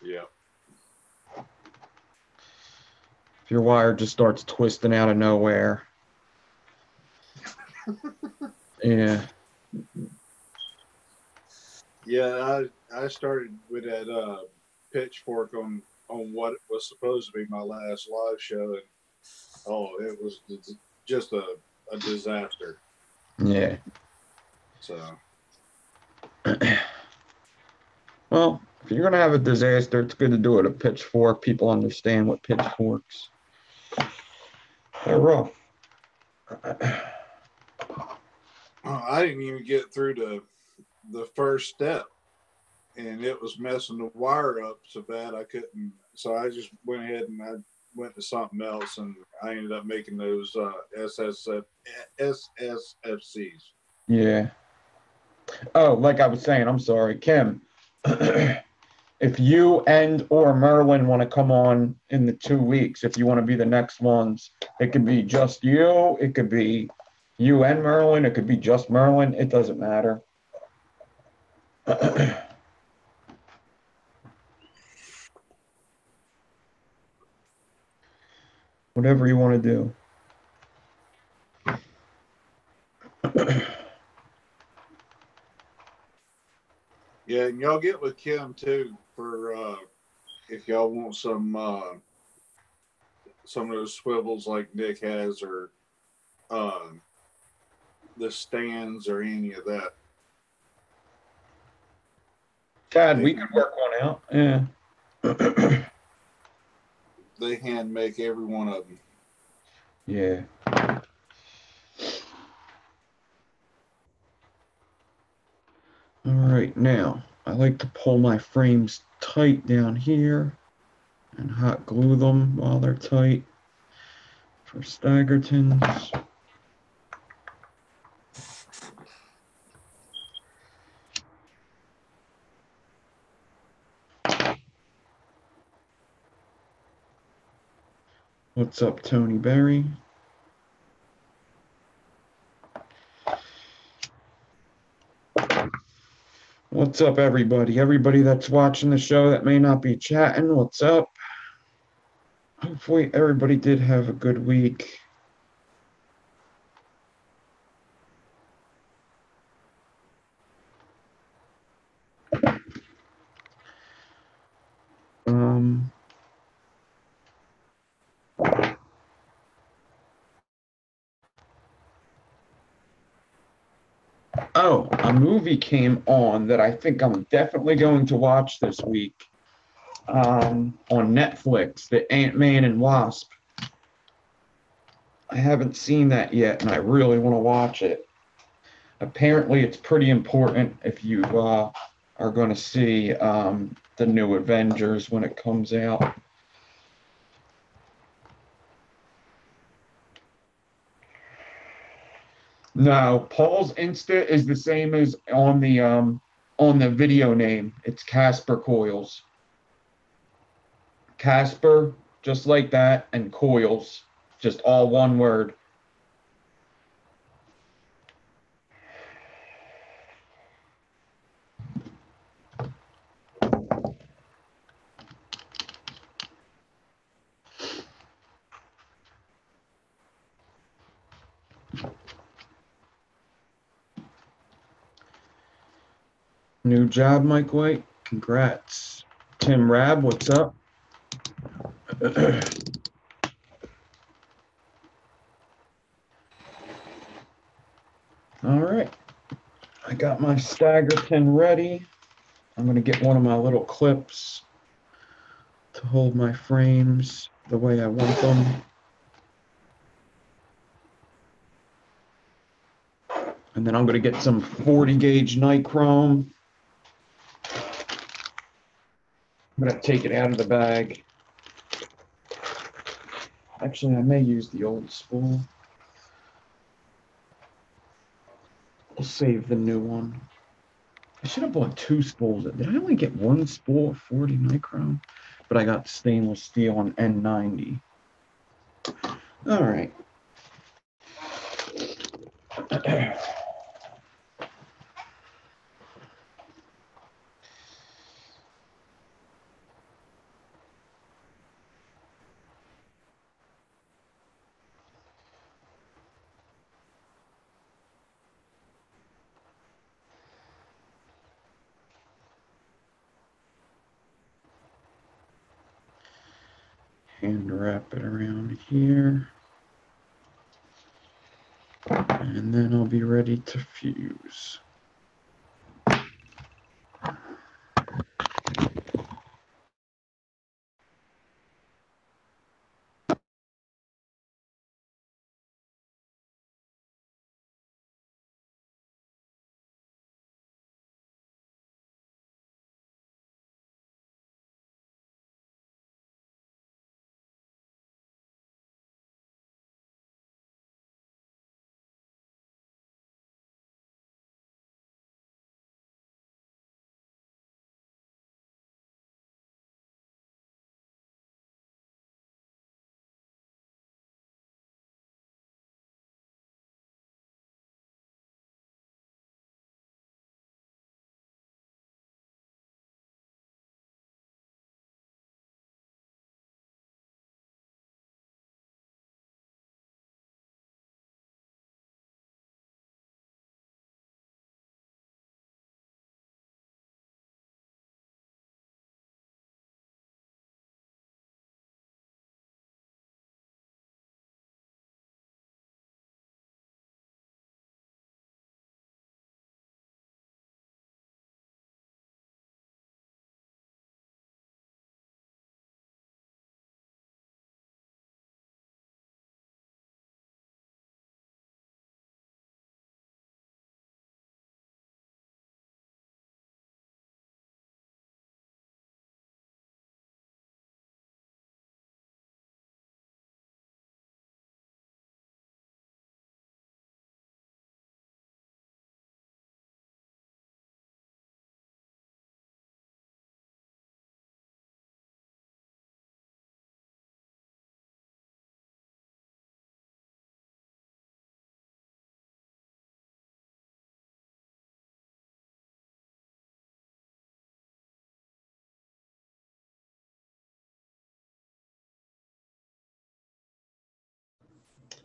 Yeah. If your wire just starts twisting out of nowhere. Yeah. Yeah, I started with that pitchfork on what was supposed to be my last live show, and oh, it was just a disaster. Yeah. So Well, if you're gonna have a disaster, it's good to do it a pitchfork. People understand what pitchforks. They're rough. I didn't even get through the first step, and it was messing the wire up so bad I couldn't. So I just went ahead and I went to something else, and I ended up making those SSFCs. Yeah. Oh, like I was saying, I'm sorry, Kim. If you and or Merlin want to come on in the 2 weeks, if you want to be the next ones, it could be just you. It could be you and Merlin. It could be just Merlin. It doesn't matter. Whatever you want to do. Yeah, and y'all get with Kim too for if y'all want some of those swivels like Nick has, or the stands, or any of that. Chad, we could work one out. Yeah. They hand make every one of them. Yeah. All right, now I like to pull my frames tight down here and hot glue them while they're tight for Staggertons. What's up, Tony Berry? What's up, everybody? Everybody that's watching the show that may not be chatting, what's up? Hopefully, everybody did have a good week. Oh, a movie came on that I think I'm definitely going to watch this week on Netflix, the Ant-Man and Wasp. I haven't seen that yet, and I really want to watch it. Apparently, it's pretty important if you are going to see the new Avengers when it comes out. No, Paul's Insta is the same as on the video name. It's Casper Coils. Casper, just like that, and Coils, just all one word. New job, Mike White. Congrats. Tim Rab, what's up? All right. I got my Staggerton ready. I'm going to get one of my little clips to hold my frames the way I want them. And then I'm going to get some 40 gauge nichrome. I'm going to take it out of the bag. Actually, I may use the old spool. I'll save the new one. I should have bought 2 spools. Did I only get 1 spool of 40 nichrome? But I got stainless steel on N90. All right. Hand wrap it around here. And then I'll be ready to fuse.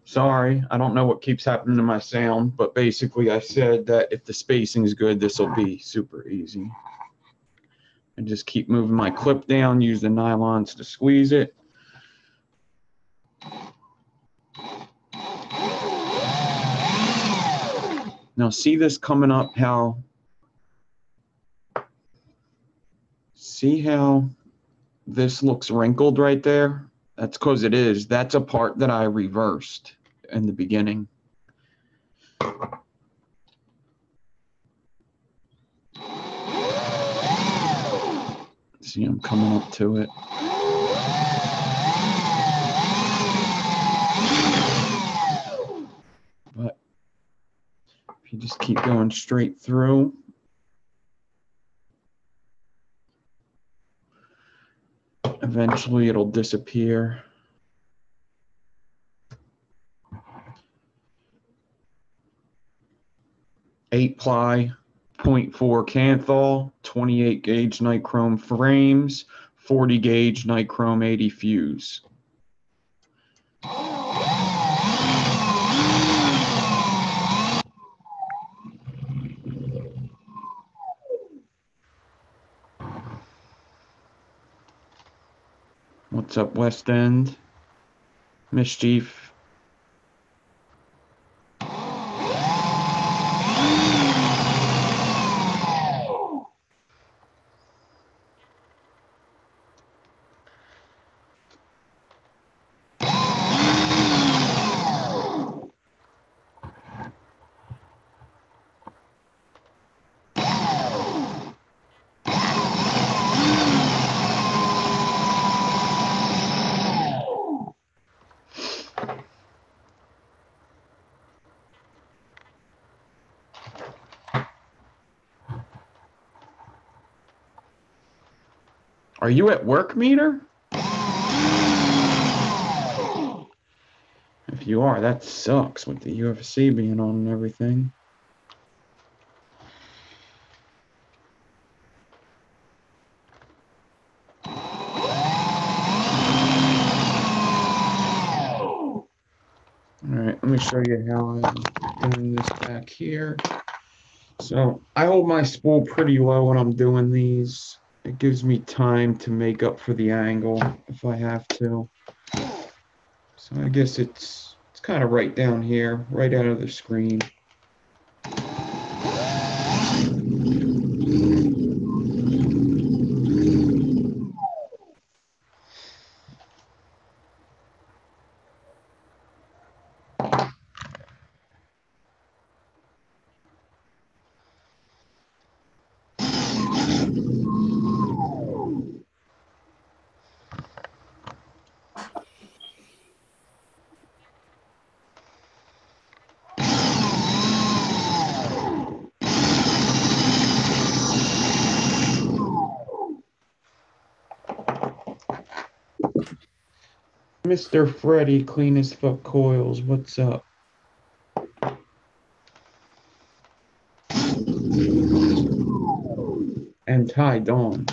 Sorry, I don't know what keeps happening to my sound, but basically I said that if the spacing is good, this will be super easy. And just keep moving my clip down, use the nylons to squeeze it. Now see this coming up, see how this looks wrinkled right there? That's because it is. That's a part that I reversed in the beginning. See, I'm coming up to it. But if you just keep going straight through, eventually it'll disappear. Eight ply, 0.4 Kanthal, 28 gauge nichrome frames, 40 gauge nichrome 80 fuse. What's up, West End? Mischief. Are you at work, Meter? If you are, that sucks with the UFC being on and everything. All right, let me show you how I'm doing this back here. So I hold my spool pretty low when I'm doing these. It gives me time to make up for the angle if I have to. So I guess it's kind of right down here, right out of the screen. Mr. Freddy, clean as fuck coils, what's up? And Ty Dawn.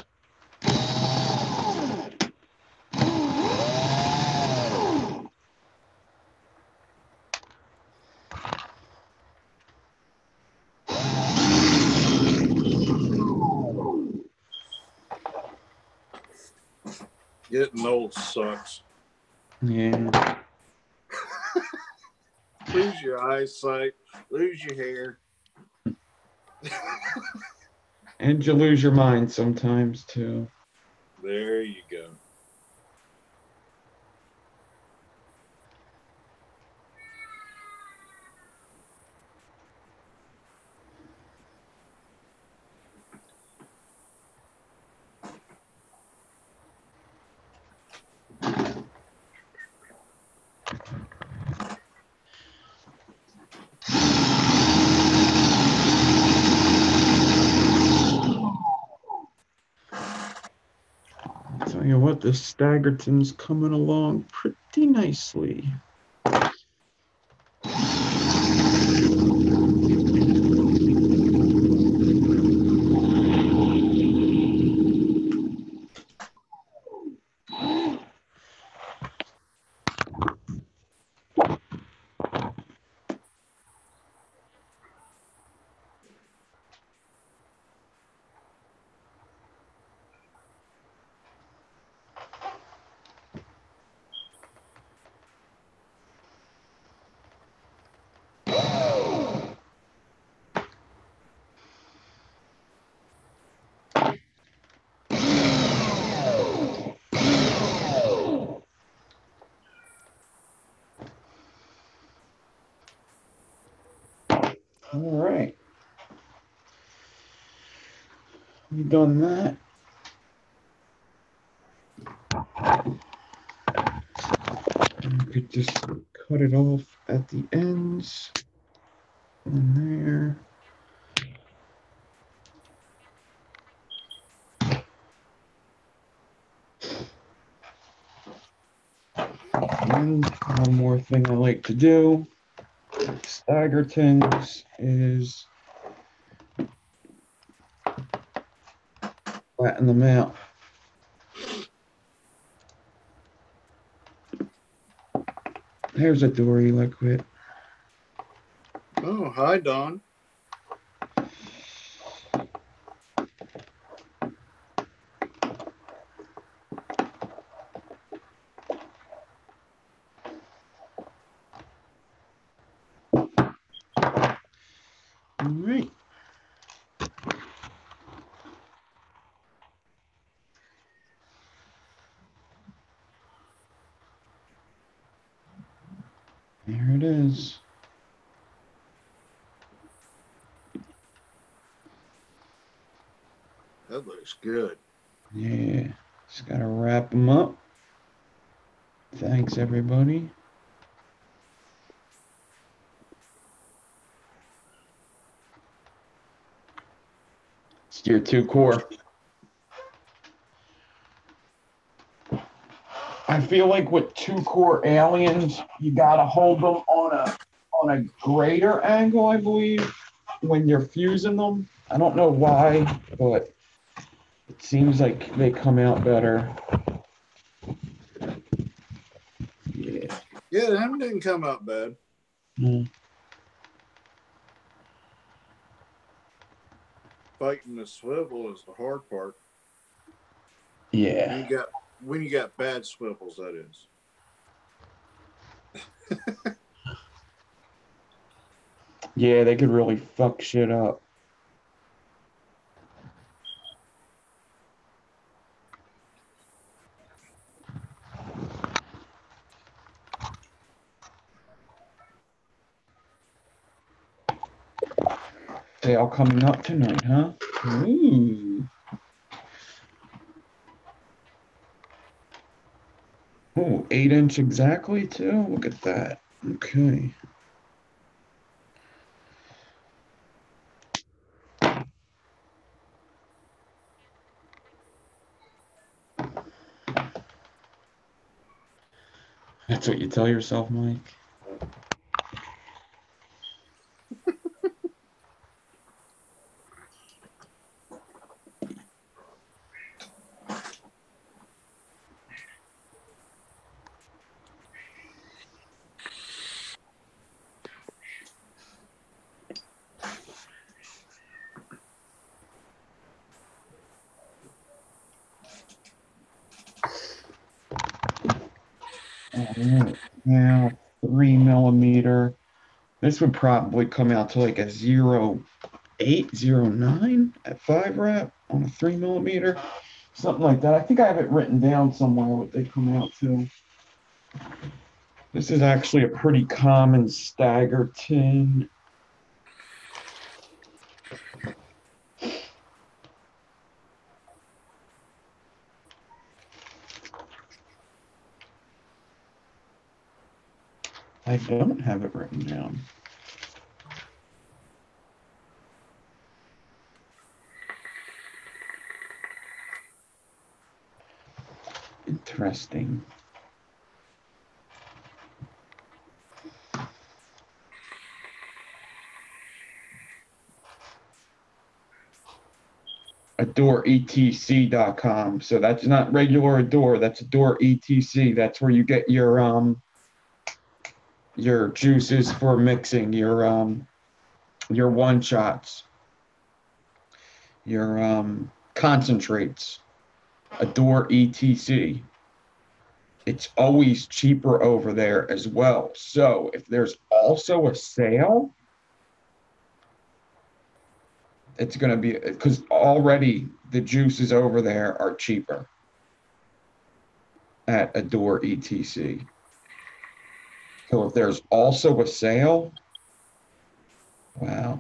Getting old sucks. Yeah. Lose your eyesight, lose your hair. And you lose your mind sometimes too. There you go. Tell you what, the Staggerton's coming along pretty nicely. All right. We've done that. And we could just cut it off at the ends. And there. And one more thing I like to do, Staggertons, is flatten them out. Here's a Dory liquid. Oh, hi, Don. All right. There it is. That looks good. Yeah. Just got to wrap them up. Thanks, everybody. It's your 2 core. I feel like with two core aliens, you gotta hold them on a greater angle, I believe, when you're fusing them. I don't know why, but it seems like they come out better. Yeah. Yeah, them didn't come out bad. Mm. Fighting the swivel is the hard part. Yeah. When you got bad swivels, that is. Yeah, they could really fuck shit up. They all coming up tonight, huh? Ooh. Oh, 8-inch exactly too. Look at that. Okay. That's what you tell yourself, Mike. All right. Now 3 millimeter. This would probably come out to like a 0.8, 0.9 at 5 rep on a 3 millimeter. Something like that. I think I have it written down somewhere what they come out to. This is actually a pretty common stagger tin. I don't have it written down. Interesting. AdoreETC.com. So that's not regular Adore, that's Adore ETC. That's where you get your juices for mixing, your one shots, your concentrates. Adore ETC. It's always cheaper over there as well. So if there's also a sale, it's going to be because already the juices over there are cheaper at Adore ETC. So if there's also a sale, wow.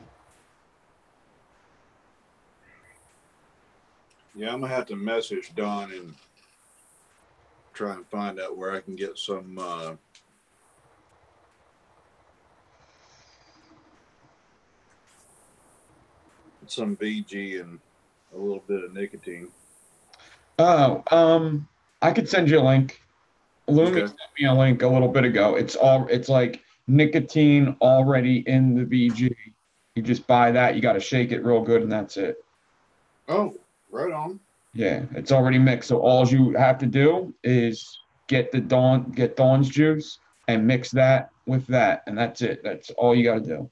Yeah, I'm gonna have to message Don and try and find out where I can get some VG and a little bit of nicotine. Oh, I could send you a link. Lumi Okay. sent me a link a little bit ago. It's like nicotine already in the VG. You just buy that, you got to shake it real good, and that's it. Oh, right on. Yeah, it's already mixed. So all you have to do is get Dawn's juice and mix that with that, and that's it. That's all you got to do.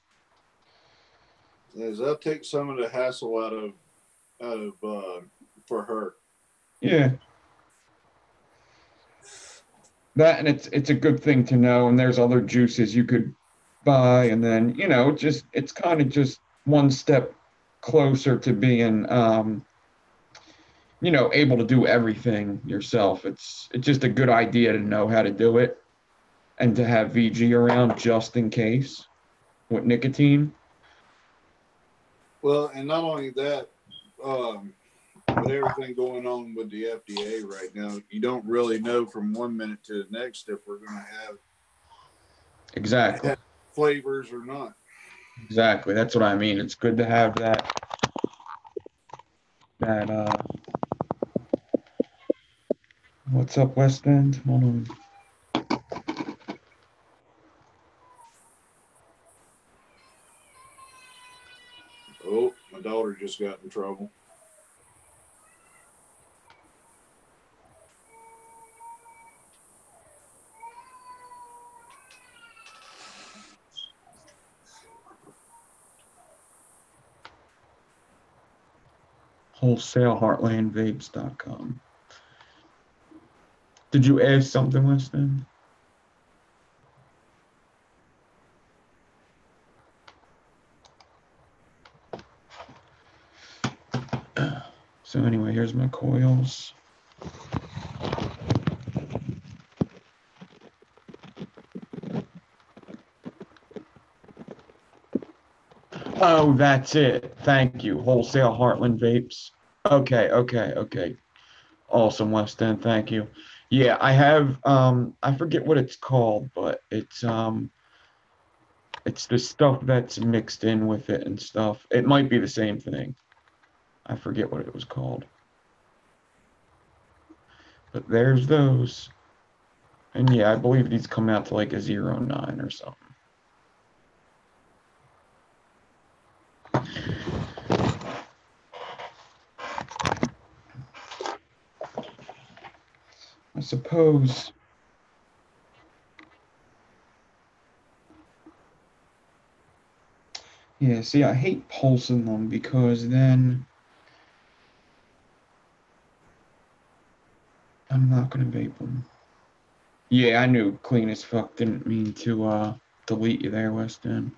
Does that take some of the hassle out of for her? Yeah. That and it's a good thing to know. And there's other juices you could buy, and then just it's kind of just one step closer to being able to do everything yourself. It's just a good idea to know how to do it and to have VG around just in case with nicotine. Well, and not only that, with everything going on with the FDA right now, you don't really know from one minute to the next if we're going to Exactly. have flavors or not. Exactly. That's what I mean. It's good to have that What's up, West End? Hold on. Oh, my daughter just got in trouble. WholesaleHeartlandVapes.com. Did you ask something, West End? So anyway, here's my coils. Oh, that's it. Thank you. Wholesale Heartland Vapes. Okay. Awesome, West End. Thank you. Yeah, I have I forget what it's called, but it's the stuff that's mixed in with it and stuff. It might be the same thing. I forget what it was called. But there's those. And yeah, I believe these come out to like a 09 or something. I suppose. Yeah, see, I hate pulsing them because then I'm not gonna vape them. Yeah, I knew clean as fuck didn't mean to delete you there, West End.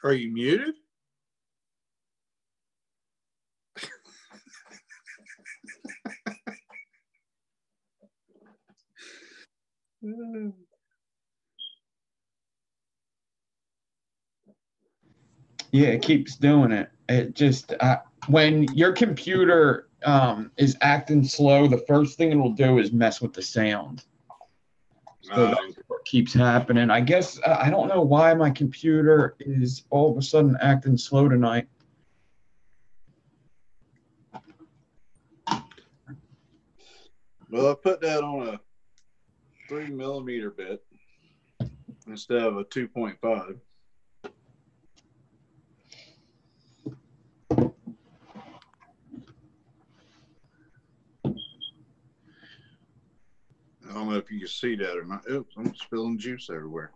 Are you muted? Yeah, it keeps doing it. It just when your computer is acting slow, the first thing it'll do is mess with the sound. So that's what keeps happening. I guess I don't know why my computer is all of a sudden acting slow tonight. Well, I put that on a 3mm bit instead of a 2.5. I don't know if you can see that or not. Oops, I'm spilling juice everywhere.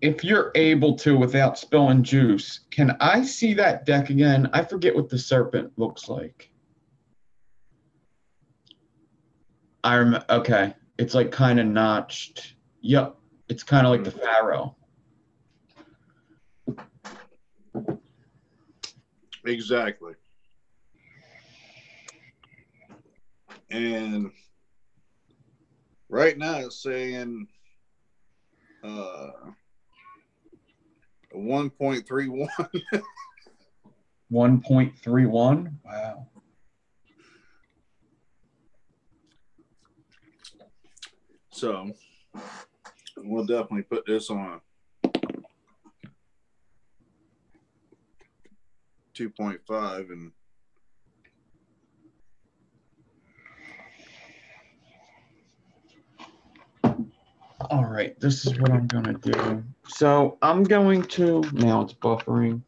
If you're able to without spilling juice, can I see that deck again? I forget what the serpent looks like. Okay. It's like kind of notched. Yep. It's kind of like the pharaoh. Exactly. And right now it's saying 1.31. 1.31? Wow. So we'll definitely put this on 2.5 and all right, this is what I'm gonna do. So I'm going to, now it's buffering.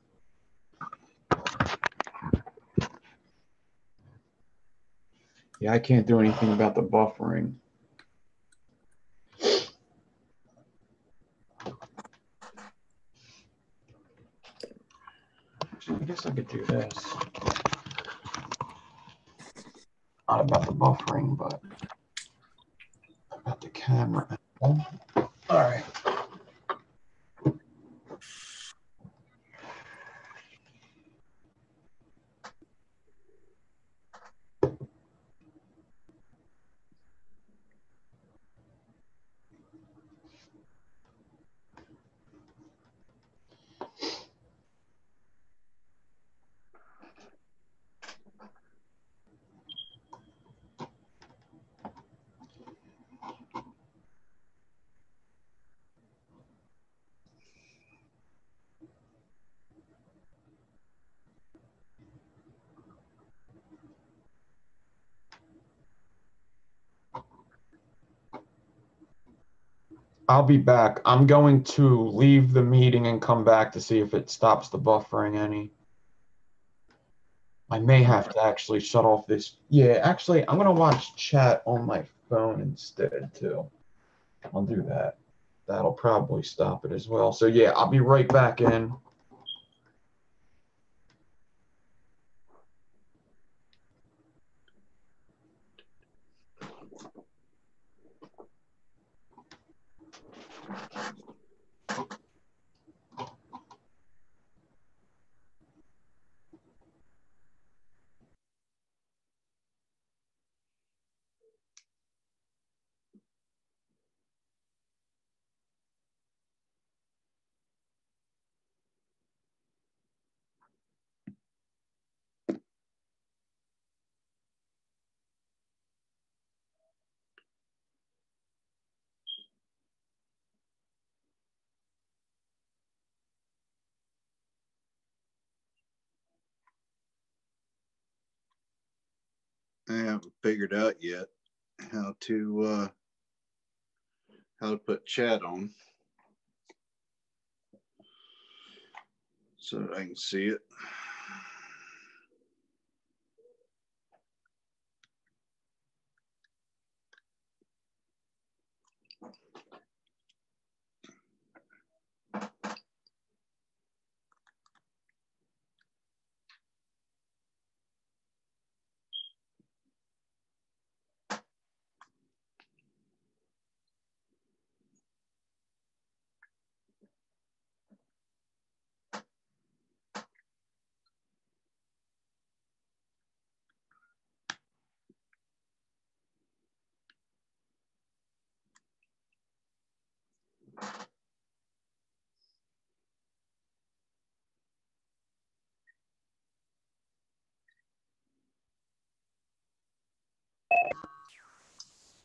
Yeah, I can't do anything about the buffering. I guess I could do this. Not about the buffering, but about the camera. All right. I'll be back. I'm going to leave the meeting and come back to see if it stops the buffering any. I may have to actually shut off this. Yeah, actually, I'm going to watch chat on my phone instead, too. I'll do that. That'll probably stop it as well. So, yeah, I'll be right back in. I haven't figured out yet how to put chat on so I can see it.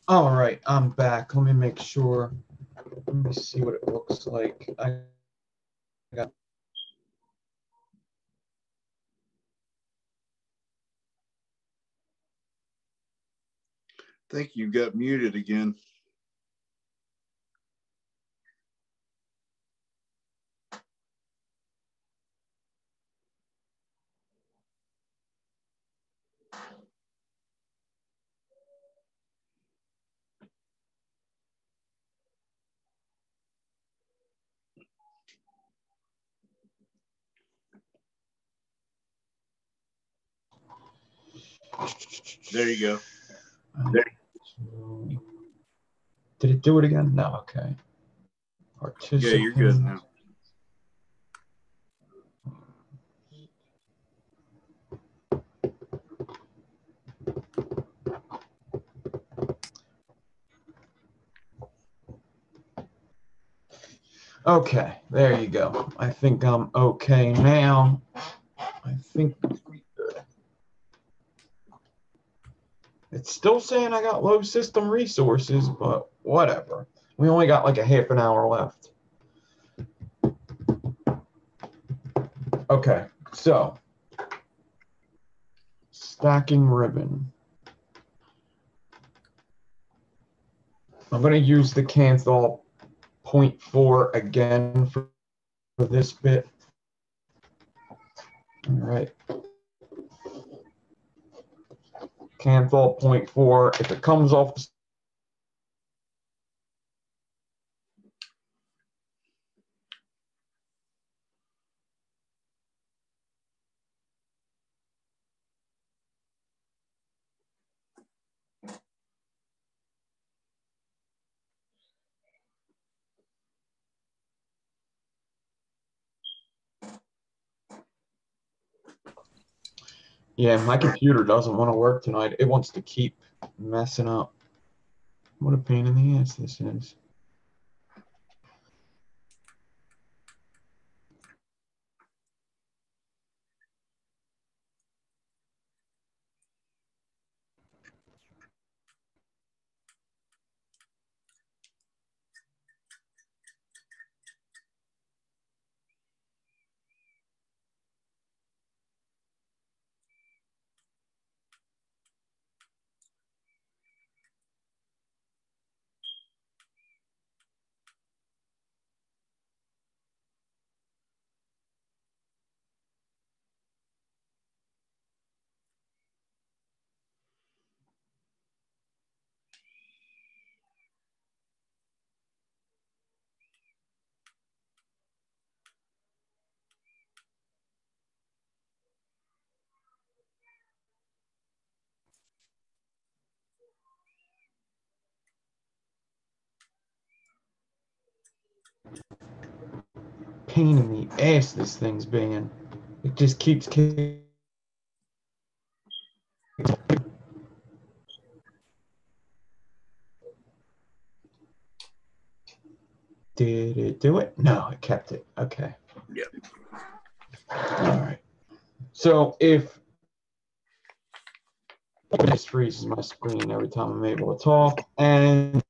All right, I'm back. Let me make sure. Let me see what it looks like. I got. I think you got muted again. There you go. Did it do it again? No, okay. Yeah, you're good now. Okay, there you go. I think I'm okay now. I think we're good. It's still saying I got low system resources, but whatever. We only got like a half an hour left. Okay, so stacking ribbon. I'm going to use the Kanthal 0.4 again for this bit. All right. Kanthal 0.4. If it comes off the Yeah, my computer doesn't want to work tonight. It wants to keep messing up. What a pain in the ass this is. Pain in the ass this thing's being. It just keeps kicking. Did it do it? No, it kept it. Okay. Yep. All right. So if this freezes my screen every time I'm able to talk, and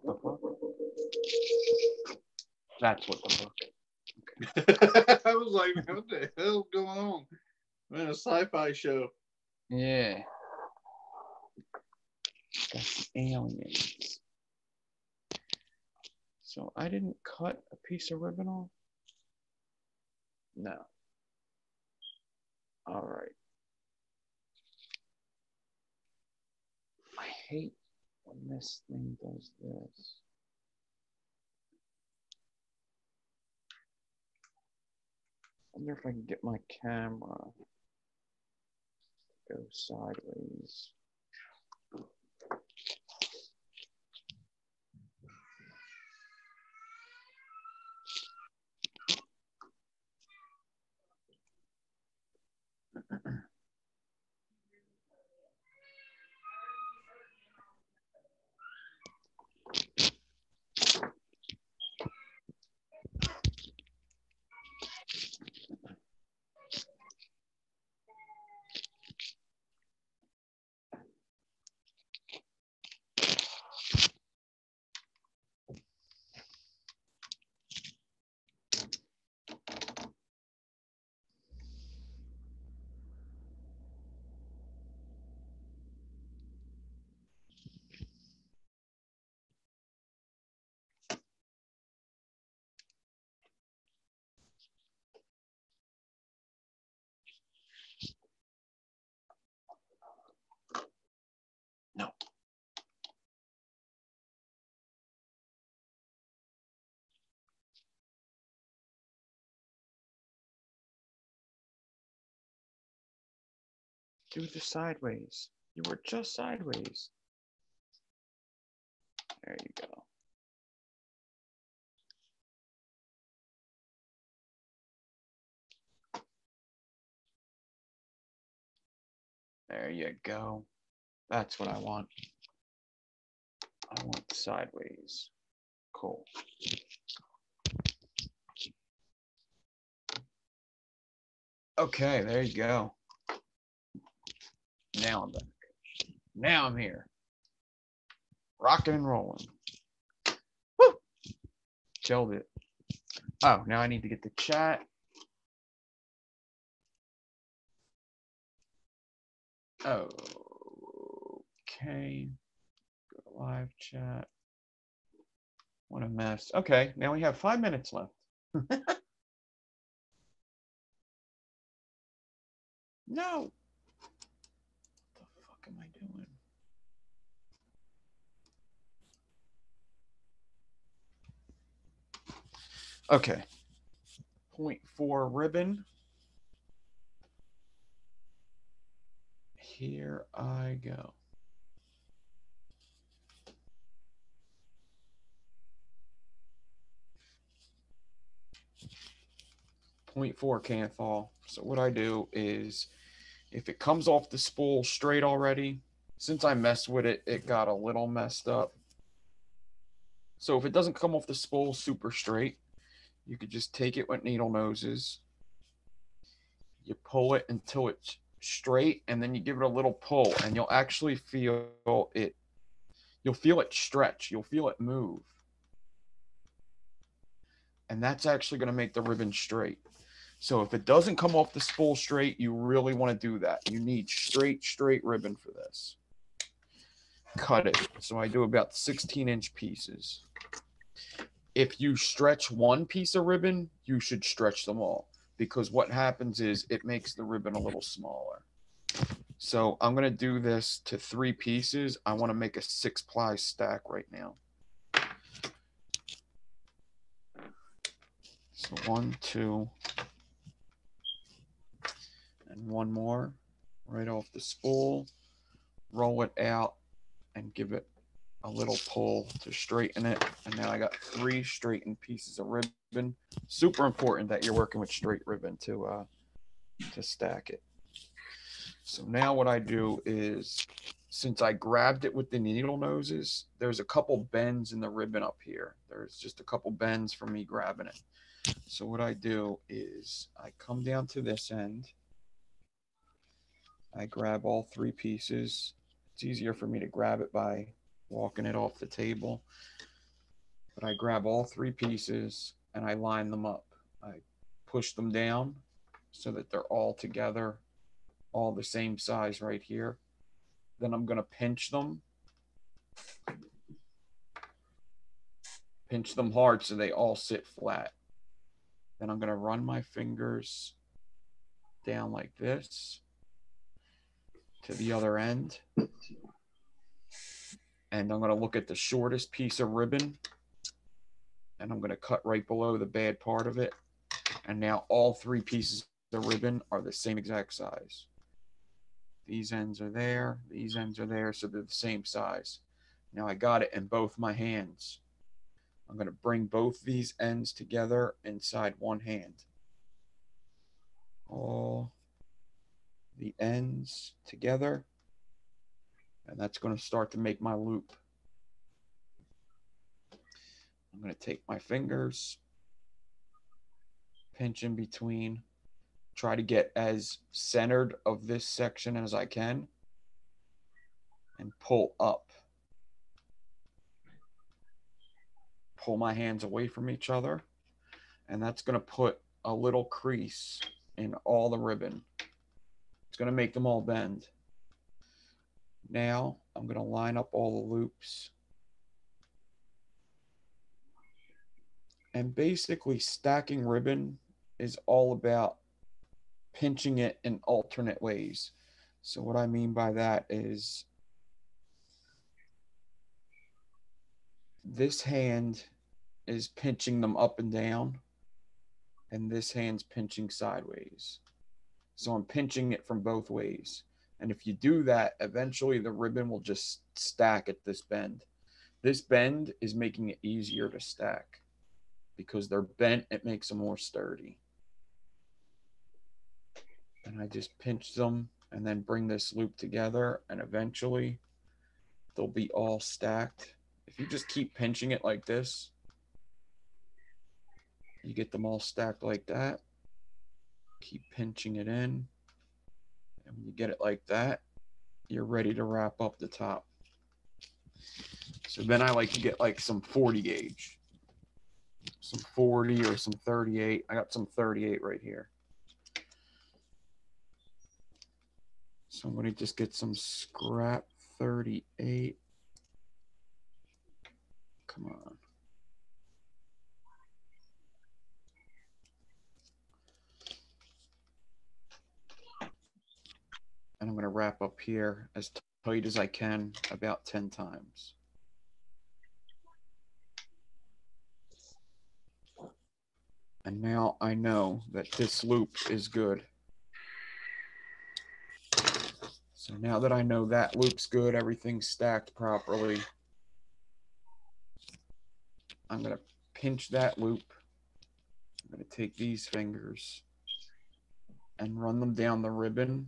What the fuck? That's what the fuck. I was like, what the hell's going on? Man, a sci-fi show. Yeah. That's aliens. So I didn't cut a piece of ribbon off? No. All right. I hate when this thing does this. I wonder if I can get my camera to go sideways. No. Do the sideways. You were just sideways. There you go. There you go. That's what I want. I want sideways. Cool. Okay, there you go. Now I'm back. Now I'm here. Rocking and rolling. Woo! Killed it. Oh, now I need to get the chat. Okay. Go to live chat. What a mess. Okay, now we have 5 minutes left. No. What the fuck am I doing? Okay. 0.4 ribbon. Here I go. .4 can't fall. So what I do is, if it comes off the spool straight already, since I messed with it, it got a little messed up. So if it doesn't come off the spool super straight, you could just take it with needle noses. You pull it until it's straight, and then you give it a little pull, and you'll actually feel it. You'll feel it stretch. You'll feel it move. And that's actually going to make the ribbon straight. So if it doesn't come off the spool straight, you really want to do that. You need straight ribbon for this. Cut it. So I do about 16-inch pieces. If you stretch one piece of ribbon, you should stretch them all, because what happens is it makes the ribbon a little smaller. So I'm going to do this to 3 pieces. I want to make a 6-ply stack right now. So 1, 2, and 1 more right off the spool. Roll it out and give it a little pull to straighten it. And now I got 3 straightened pieces of ribbon. Super important that you're working with straight ribbon to stack it. So now what I do is, since I grabbed it with the needle noses, there's a couple bends in the ribbon up here. There's just a couple bends from me grabbing it. So what I do is I come down to this end. I grab all 3 pieces. It's easier for me to grab it by walking it off the table. But I grab all three pieces and I line them up. I push them down so that they're all together, all the same size right here. Then I'm going to pinch them hard so they all sit flat. Then I'm going to run my fingers down like this to the other end. And I'm going to look at the shortest piece of ribbon and I'm going to cut right below the bad part of it. And now all three pieces of ribbon are the same exact size. These ends are there, these ends are there, so they're the same size. Now I got it in both my hands. I'm going to bring both these ends together inside one hand. All the ends together. And that's going to start to make my loop. I'm going to take my fingers, pinch in between, try to get as centered of this section as I can, and pull up. Pull my hands away from each other, and that's going to put a little crease in all the ribbon. It's going to make them all bend. Now I'm going to line up all the loops. And basically stacking ribbon is all about pinching it in alternate ways. So what I mean by that is this hand is pinching them up and down, and this hand's pinching sideways. So I'm pinching it from both ways. And if you do that, eventually the ribbon will just stack at this bend. This bend is making it easier to stack. Because they're bent, it makes them more sturdy. And I just pinch them and then bring this loop together, and eventually they'll be all stacked. If you just keep pinching it like this, you get them all stacked like that. Keep pinching it in. And when you get it like that, you're ready to wrap up the top. So then I like to get like some 40 gauge. Some 40 or some 38. I got some 38 right here. So I'm going to just get some scrap 38. Come on. And I'm going to wrap up here as tight as I can, about 10 times. And now I know that this loop is good. So now that I know that loop's good, everything's stacked properly, I'm going to pinch that loop. I'm going to take these fingers and run them down the ribbon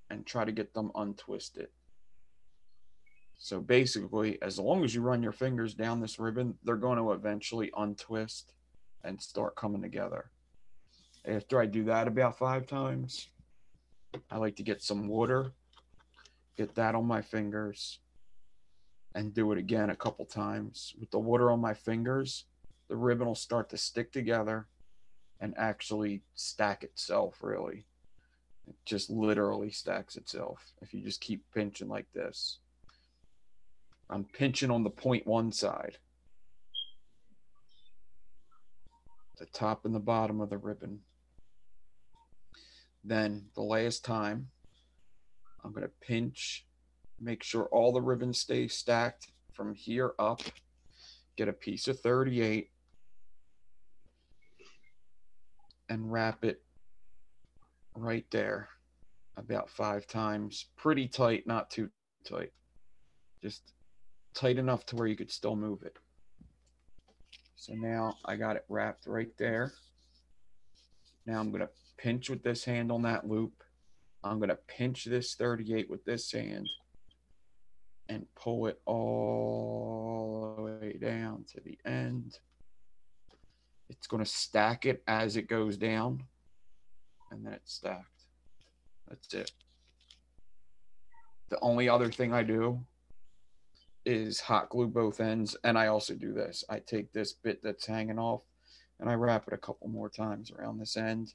and try to get them untwisted. So basically, as long as you run your fingers down this ribbon, they're going to eventually untwist and start coming together. After I do that about 5 times, I like to get some water, get that on my fingers, and do it again a couple times. With the water on my fingers, the ribbon will start to stick together and actually stack itself, really. It just literally stacks itself if you just keep pinching like this. I'm pinching on the 0.1 side, the top and the bottom of the ribbon. Then the last time, I'm going to pinch, make sure all the ribbons stay stacked from here up, get a piece of 38, and wrap it right there about 5 times. Pretty tight, not too tight. Just tight enough to where you could still move it. So now I got it wrapped right there. Now I'm going to pinch with this hand on that loop. I'm going to pinch this 38 with this hand and pull it all the way down to the end. It's going to stack it as it goes down, and then it's stacked. That's it. The only other thing I do is hot glue both ends. And I also do this. I take this bit that's hanging off and I wrap it a couple more times around this end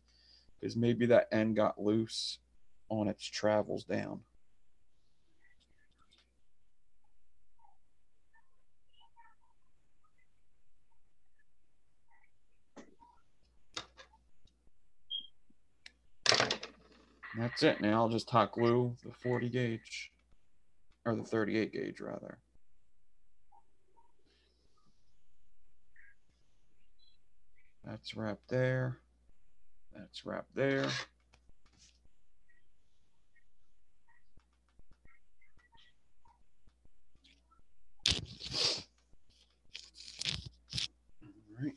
because maybe that end got loose on its travels down. That's it. Now I'll just hot glue the 40 gauge, or the 38 gauge rather. That's wrapped there. That's wrapped there. All right.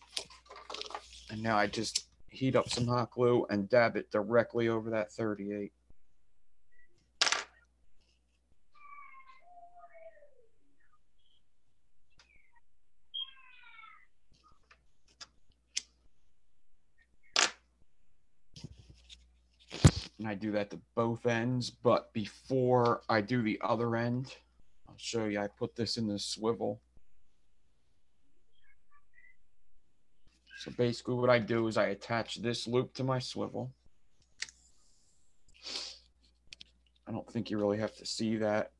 And now I just heat up some hot glue and dab it directly over that 38. And I do that to both ends, but before I do the other end, I'll show you, I put this in the swivel. So basically what I do is I attach this loop to my swivel. I don't think you really have to see that.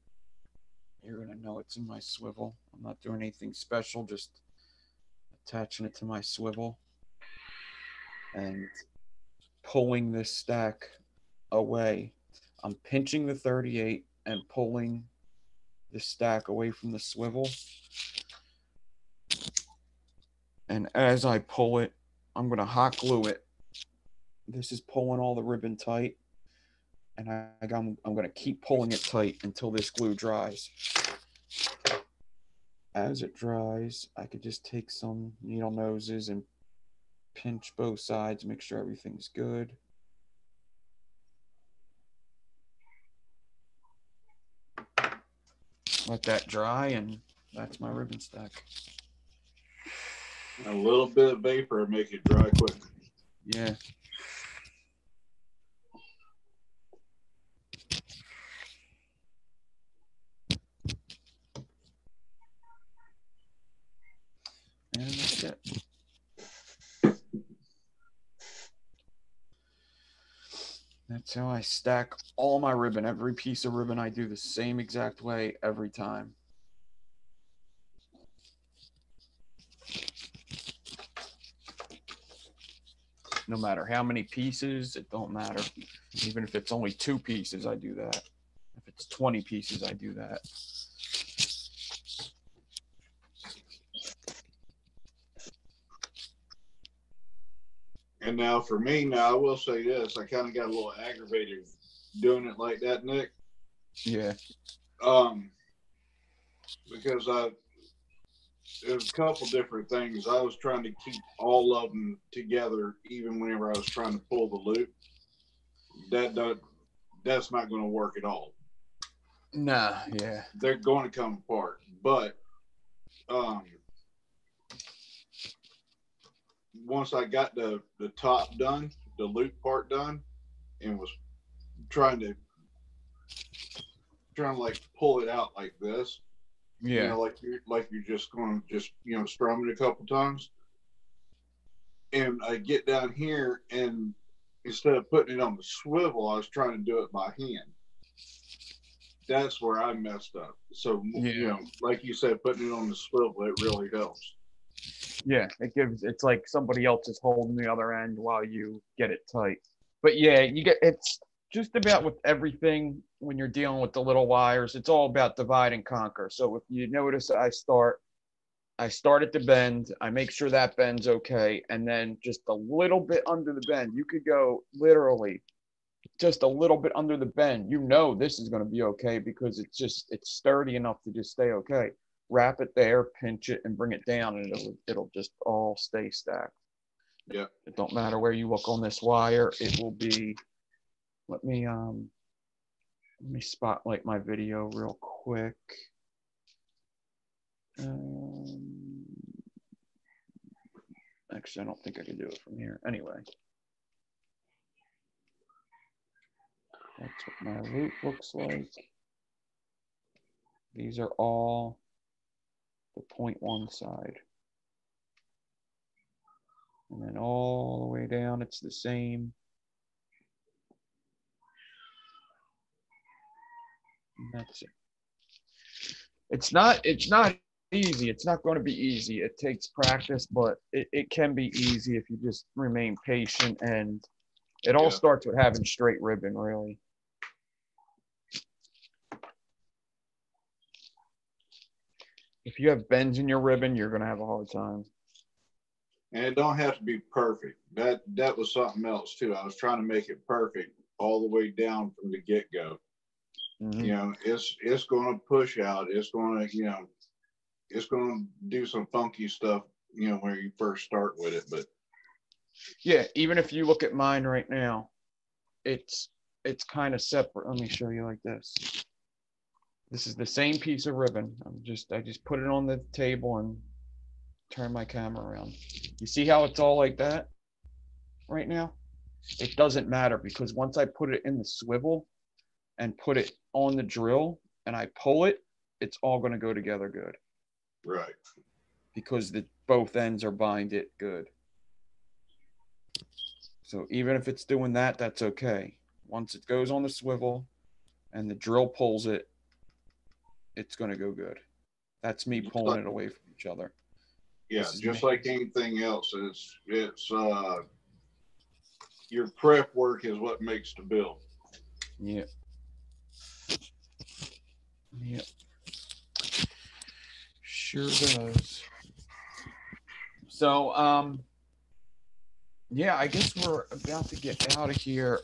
You're gonna know it's in my swivel. I'm not doing anything special, just attaching it to my swivel and pulling this stack away. I'm pinching the 38 and pulling the stack away from the swivel. And as I pull it, I'm going to hot glue it. This is pulling all the ribbon tight. And I'm going to keep pulling it tight until this glue dries. As it dries, I could just take some needle noses and pinch both sides, make sure everything's good. Let that dry, and that's my ribbon stack. A little bit of vapor will make it dry quick. Yeah. And that's it. That's how I stack all my ribbon. Every piece of ribbon I do the same exact way every time. No matter how many pieces, it don't matter. Even if it's only 2 pieces, I do that. If it's 20 pieces, I do that. And now for me, now I will say this, I kind of got a little aggravated doing it like that, Nick. Yeah. Because there was a couple different things. I was trying to keep all of them together, even whenever I was trying to pull the loop. That's not going to work at all. Nah, yeah. They're going to come apart. But once I got the top done, the loop part done, and was trying to like pull it out like this. Yeah. You know, like you're just going to just, you know, strum it a couple times. And I get down here, and instead of putting it on the swivel, I was trying to do it by hand. That's where I messed up. So, Yeah. You know, like you said, putting it on the swivel, it really helps. Yeah, it's like somebody else is holding the other end while you get it tight. But yeah, it's just about with everything when you're dealing with the little wires, it's all about divide and conquer. So if you notice, I start at the bend, I make sure that bend's okay, and then just a little bit under the bend. You could go literally just a little bit under the bend. You know this is going to be okay because it's sturdy enough to just stay okay. Wrap it there, pinch it, and bring it down, and it'll just all stay stacked. Yeah. It don't matter where you look on this wire. It will be. Let me spotlight my video real quick. Actually, I don't think I can do it from here. Anyway, that's what my loop looks like. These are all the 0.1 side. And then all the way down, it's the same. And that's it. It's not easy. It's not going to be easy. It takes practice, but it can be easy if you just remain patient. And it all starts with having straight ribbon, really. If you have bends in your ribbon, you're going to have a hard time. And it don't have to be perfect. That was something else too. I was trying to make it perfect all the way down from the get-go. Mm-hmm. You know, it's going to push out. It's going to, you know, it's going to do some funky stuff, you know, when you first start with it. But yeah, even if you look at mine right now, it's kind of separate. Let me show you like this. This is the same piece of ribbon. I just put it on the table and turn my camera around. You see how it's all like that right now? It doesn't matter, because once I put it in the swivel and put it on the drill and I pull it, it's all going to go together good. Right. Because both ends are binded good. So even if it's doing that, that's okay. Once it goes on the swivel and the drill pulls it, it's going to go good. That's me pulling it away from each other. Yeah, just like anything else, it's your prep work is what makes the bill. Yeah. Yeah. Sure does. So, yeah, I guess we're about to get out of here.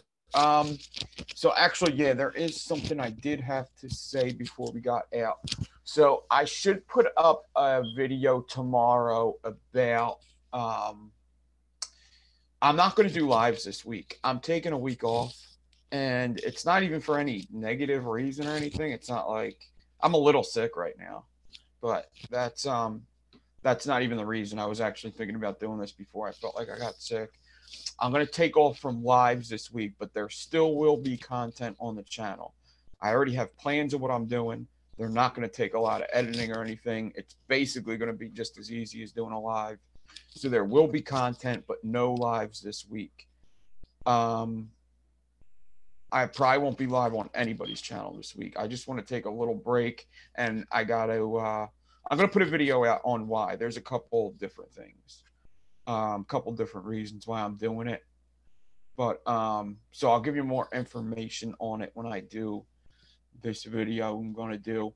So actually, yeah, there is something I did have to say before we got out. So I should put up a video tomorrow about, I'm not going to do lives this week. I'm taking a week off, and it's not even for any negative reason or anything. It's not like I'm a little sick right now, but that's not even the reason. I was actually thinking about doing this before I felt like I got sick. I'm going to take off from lives this week, but there still will be content on the channel. I already have plans of what I'm doing. They're not going to take a lot of editing or anything. It's basically going to be just as easy as doing a live. So there will be content, but no lives this week. I probably won't be live on anybody's channel this week. I just want to take a little break, and I'm going to put a video out on why. There's a couple different things. Couple different reasons why I'm doing it, but so I'll give you more information on it when I do this video I'm going to do.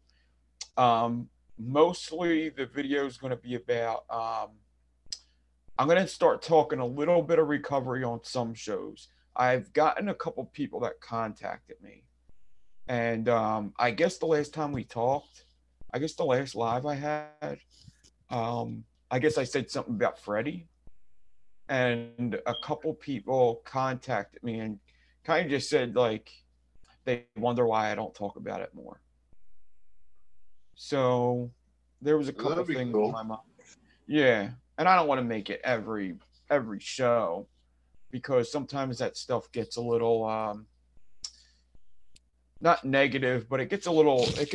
Mostly the video is going to be about I'm going to start talking a little bit of recovery on some shows. I've gotten a couple people that contacted me, and I guess the last time we talked, I guess the last live I had, I guess I said something about Freddie. And a couple people contacted me and kind of just said, like, they wonder why I don't talk about it more. So there was a couple things in my mind. Yeah, and I don't want to make it every show, because sometimes that stuff gets a little not negative, but it could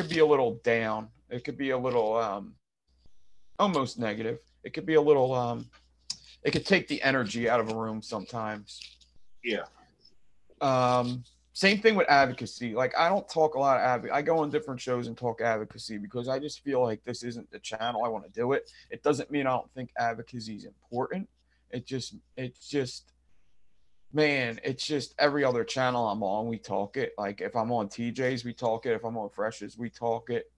be a little down. It could be a little almost negative. It could be a little it could take the energy out of a room sometimes. Yeah. Same thing with advocacy. Like, I don't talk a lot of advocacy. I go on different shows and talk advocacy because I just feel like this isn't the channel I want to do it. It doesn't mean I don't think advocacy is important. It's just, man, it's just every other channel I'm on, we talk it. Like, if I'm on TJ's, we talk it. If I'm on Fresh's, we talk it.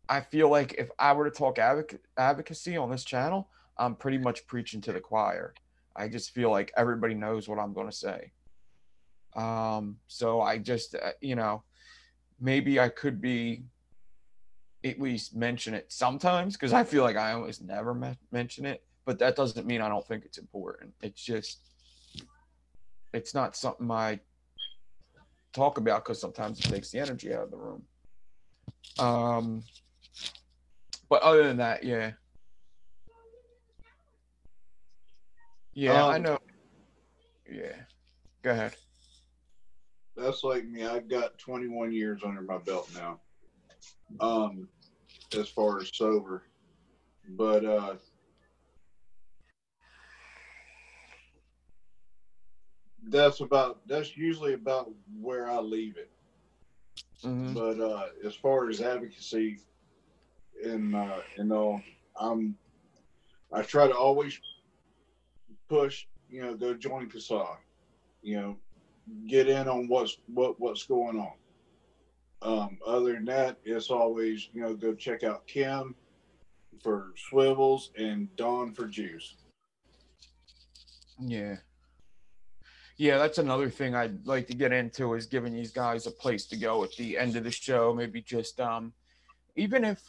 I feel like if I were to talk advocacy on this channel, I'm pretty much preaching to the choir. I just feel like everybody knows what I'm going to say. So I just, maybe I could be at least mention it sometimes, because I feel like I almost never mention it, but that doesn't mean I don't think it's important. It's just, it's not something I talk about because sometimes it takes the energy out of the room. But other than that, yeah. Yeah, I know. Yeah. Go ahead. That's like me. I've got 21 years under my belt now. as far as sober. But that's usually about where I leave it. Mm-hmm. But as far as advocacy and all, I'm I try to always push, go join CASA, you know, get in on what's going on. Other than that, it's always, go check out Kim for swivels and Dawn for juice. Yeah. Yeah, that's another thing I'd like to get into is giving these guys a place to go at the end of the show. Maybe just even if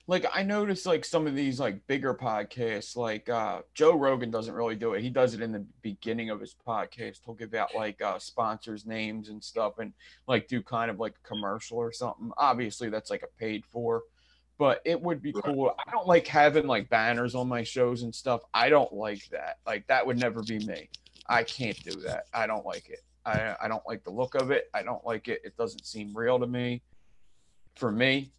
like I noticed like some of these like bigger podcasts, like Joe Rogan doesn't really do it. He does it in the beginning of his podcast. He'll give out like sponsors names and stuff and like do kind of like a commercial or something. Obviously that's like a paid for, but it would be Right. cool. I don't like having like banners on my shows and stuff. I don't like that. Like that would never be me. I can't do that. I don't like it. I don't like the look of it. I don't like it. It doesn't seem real to me. For me,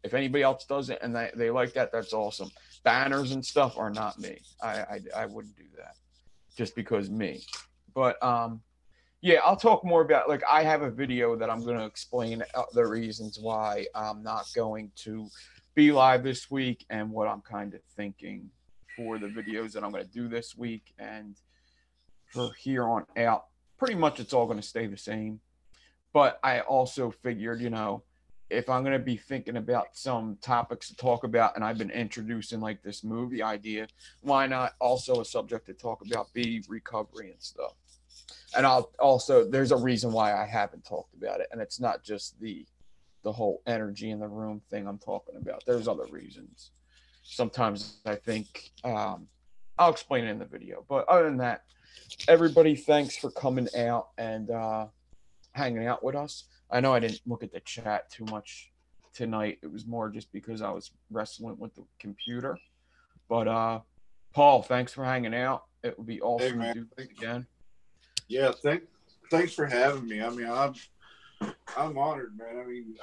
if anybody else does it and they like that, that's awesome. Banners and stuff are not me. I wouldn't do that just because me. But yeah, I'll talk more about like I have a video that I'm going to explain the reasons why I'm not going to be live this week and what I'm kind of thinking for the videos that I'm going to do this week and for here on out. Pretty much it's all going to stay the same. But I also figured, if I'm going to be thinking about some topics to talk about and I've been introducing like this movie idea, why not also a subject to talk about be recovery and stuff. And I'll also, there's a reason why I haven't talked about it. And it's not just the whole energy in the room thing I'm talking about. There's other reasons. Sometimes I think I'll explain it in the video. But other than that, everybody, thanks for coming out and hanging out with us. I know I didn't look at the chat too much tonight. It was more just because I was wrestling with the computer. But Paul, thanks for hanging out. It would be Hey awesome to man, do this again. yeah, thanks for having me. I mean, I'm honored, man. I mean,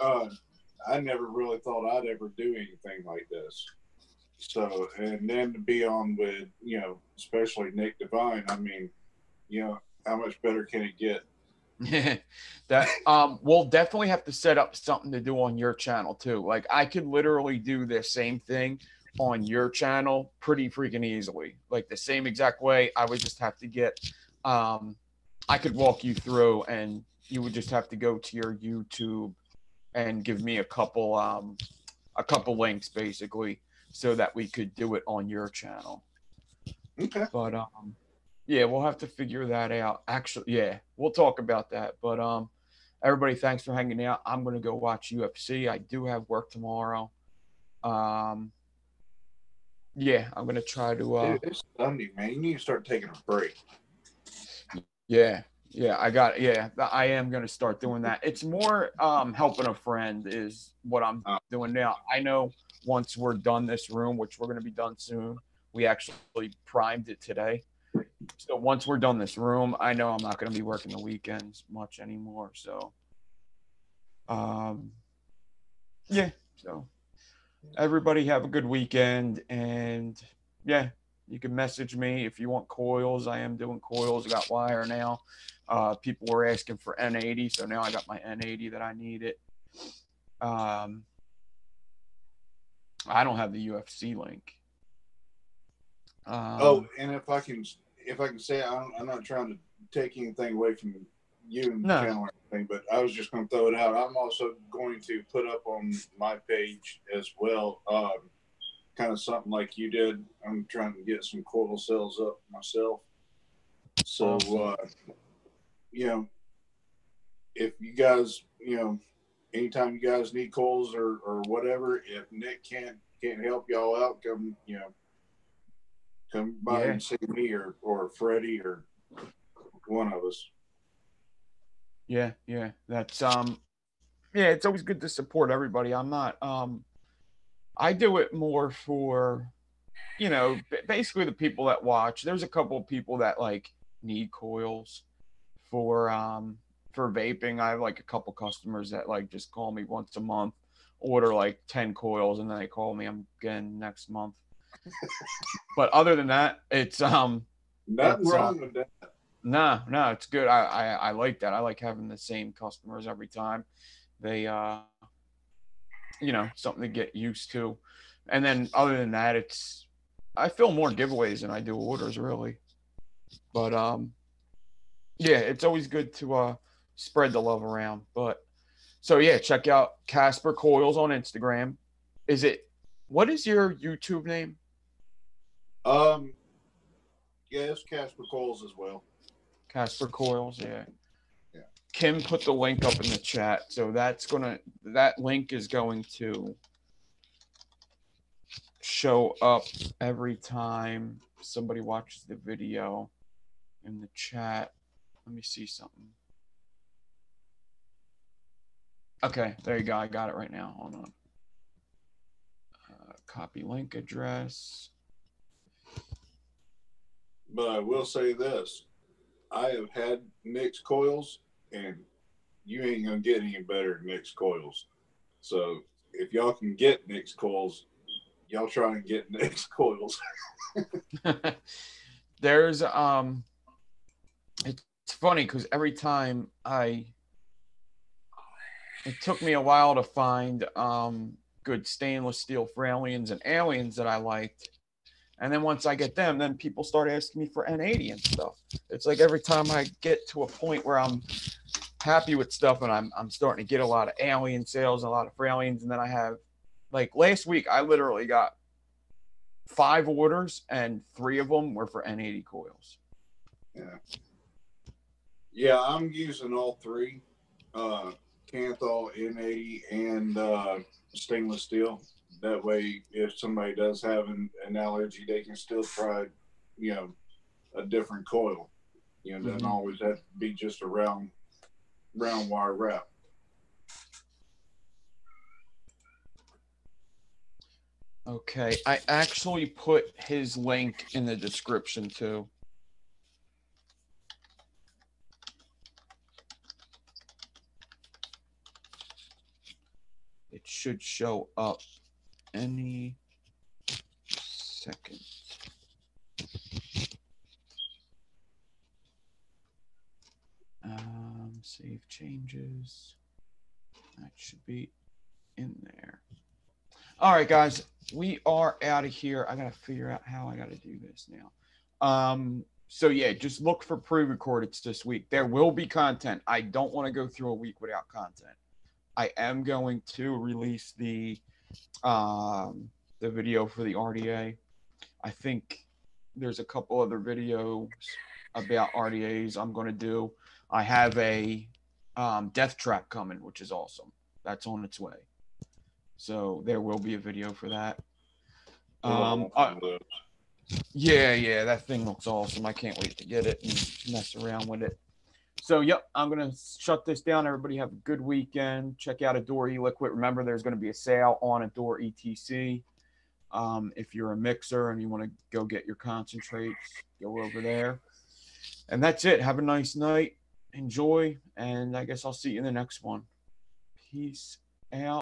I never really thought I'd ever do anything like this. So, and then to be on with, especially Nick Devine, I mean, how much better can it get? That we'll definitely have to set up something to do on your channel too. Like I could literally do the same thing on your channel pretty freaking easily. Like the same exact way. I would just have to get I could walk you through and you would just have to go to your YouTube and give me a couple links basically so that we could do it on your channel. Okay. But yeah, we'll have to figure that out. Actually, yeah, we'll talk about that. But everybody, thanks for hanging out. I'm gonna go watch UFC. I do have work tomorrow. Yeah, I'm gonna try to. Dude, it's Sunday, man. You need to start taking a break. Yeah, I am gonna start doing that. It's more helping a friend is what I'm doing now. I know once we're done this room, which we're gonna be done soon. We actually primed it today. So once we're done this room, I know I'm not going to be working the weekends much anymore. So, yeah. So everybody have a good weekend, and yeah, you can message me if you want coils. I am doing coils. I got wire now. People were asking for N80, so now I got my N80 that I needed. I don't have the UFC link. And if I can say, I'm not trying to take anything away from you and the channel or anything, but I was just going to throw it out. I'm also going to put up on my page as well, kind of something like you did. I'm trying to get some coil cells up myself. So, if you guys, anytime you guys need coils or whatever, if Nick can't help y'all out, come by and see me or Freddie or one of us. Yeah. That's it's always good to support everybody. I'm not I do it more for basically the people that watch. There's a couple of people that like need coils for for vaping. I have like a couple customers that like just call me once a month, order like 10 coils, and then they call me again next month. But other than that, it's Nothing wrong with that. no, it's good. I like that. I like having the same customers every time. They something to get used to. And then other than that, I fill more giveaways than I do orders really. But yeah, it's always good to spread the love around. But so yeah, check out Casper Coils on Instagram. What is your YouTube name? Yeah, it's Casper Coils as well. Casper Coils, yeah. Yeah. Kim put the link up in the chat, so that link is going to show up every time somebody watches the video in the chat. Let me see something. Okay, there you go. I got it right now. Hold on. Copy link address. But I will say this. I have had mixed coils, and you ain't going to get any better than mixed coils. So if y'all can get mixed coils, y'all try and get mixed coils. There's it's funny because every time it took me a while to find good stainless steel for aliens and aliens that I liked. And then once I get them, then people start asking me for N80 and stuff. It's like every time I get to a point where I'm happy with stuff and I'm starting to get a lot of alien sales and a lot of for aliens. And then I have, like last week, I literally got 5 orders and 3 of them were for N80 coils. Yeah, I'm using all 3, Kanthal, N80, and stainless steel. That way, if somebody does have an allergy, they can still try, a different coil. Doesn't always have to be just a round wire wrap. Okay, I actually put his link in the description too. It should show up any second. Save changes. That should be in there. All right, guys, we are out of here. I gotta figure out how I gotta do this now. So yeah, just look for pre-recorded this week. There will be content. I don't want to go through a week without content. I am going to release the video for the RDA. I think there's a couple other videos about RDAs I'm going to do. I have a death trap coming, which is awesome. That's on its way. So there will be a video for that. Yeah, that thing looks awesome. I can't wait to get it and mess around with it. So, yep, I'm going to shut this down. Everybody have a good weekend. Check out Adore eLiquid. Remember, there's going to be a sale on Adore ETC. If you're a mixer and you want to go get your concentrates, go over there. And that's it. Have a nice night. Enjoy. And I guess I'll see you in the next one. Peace out.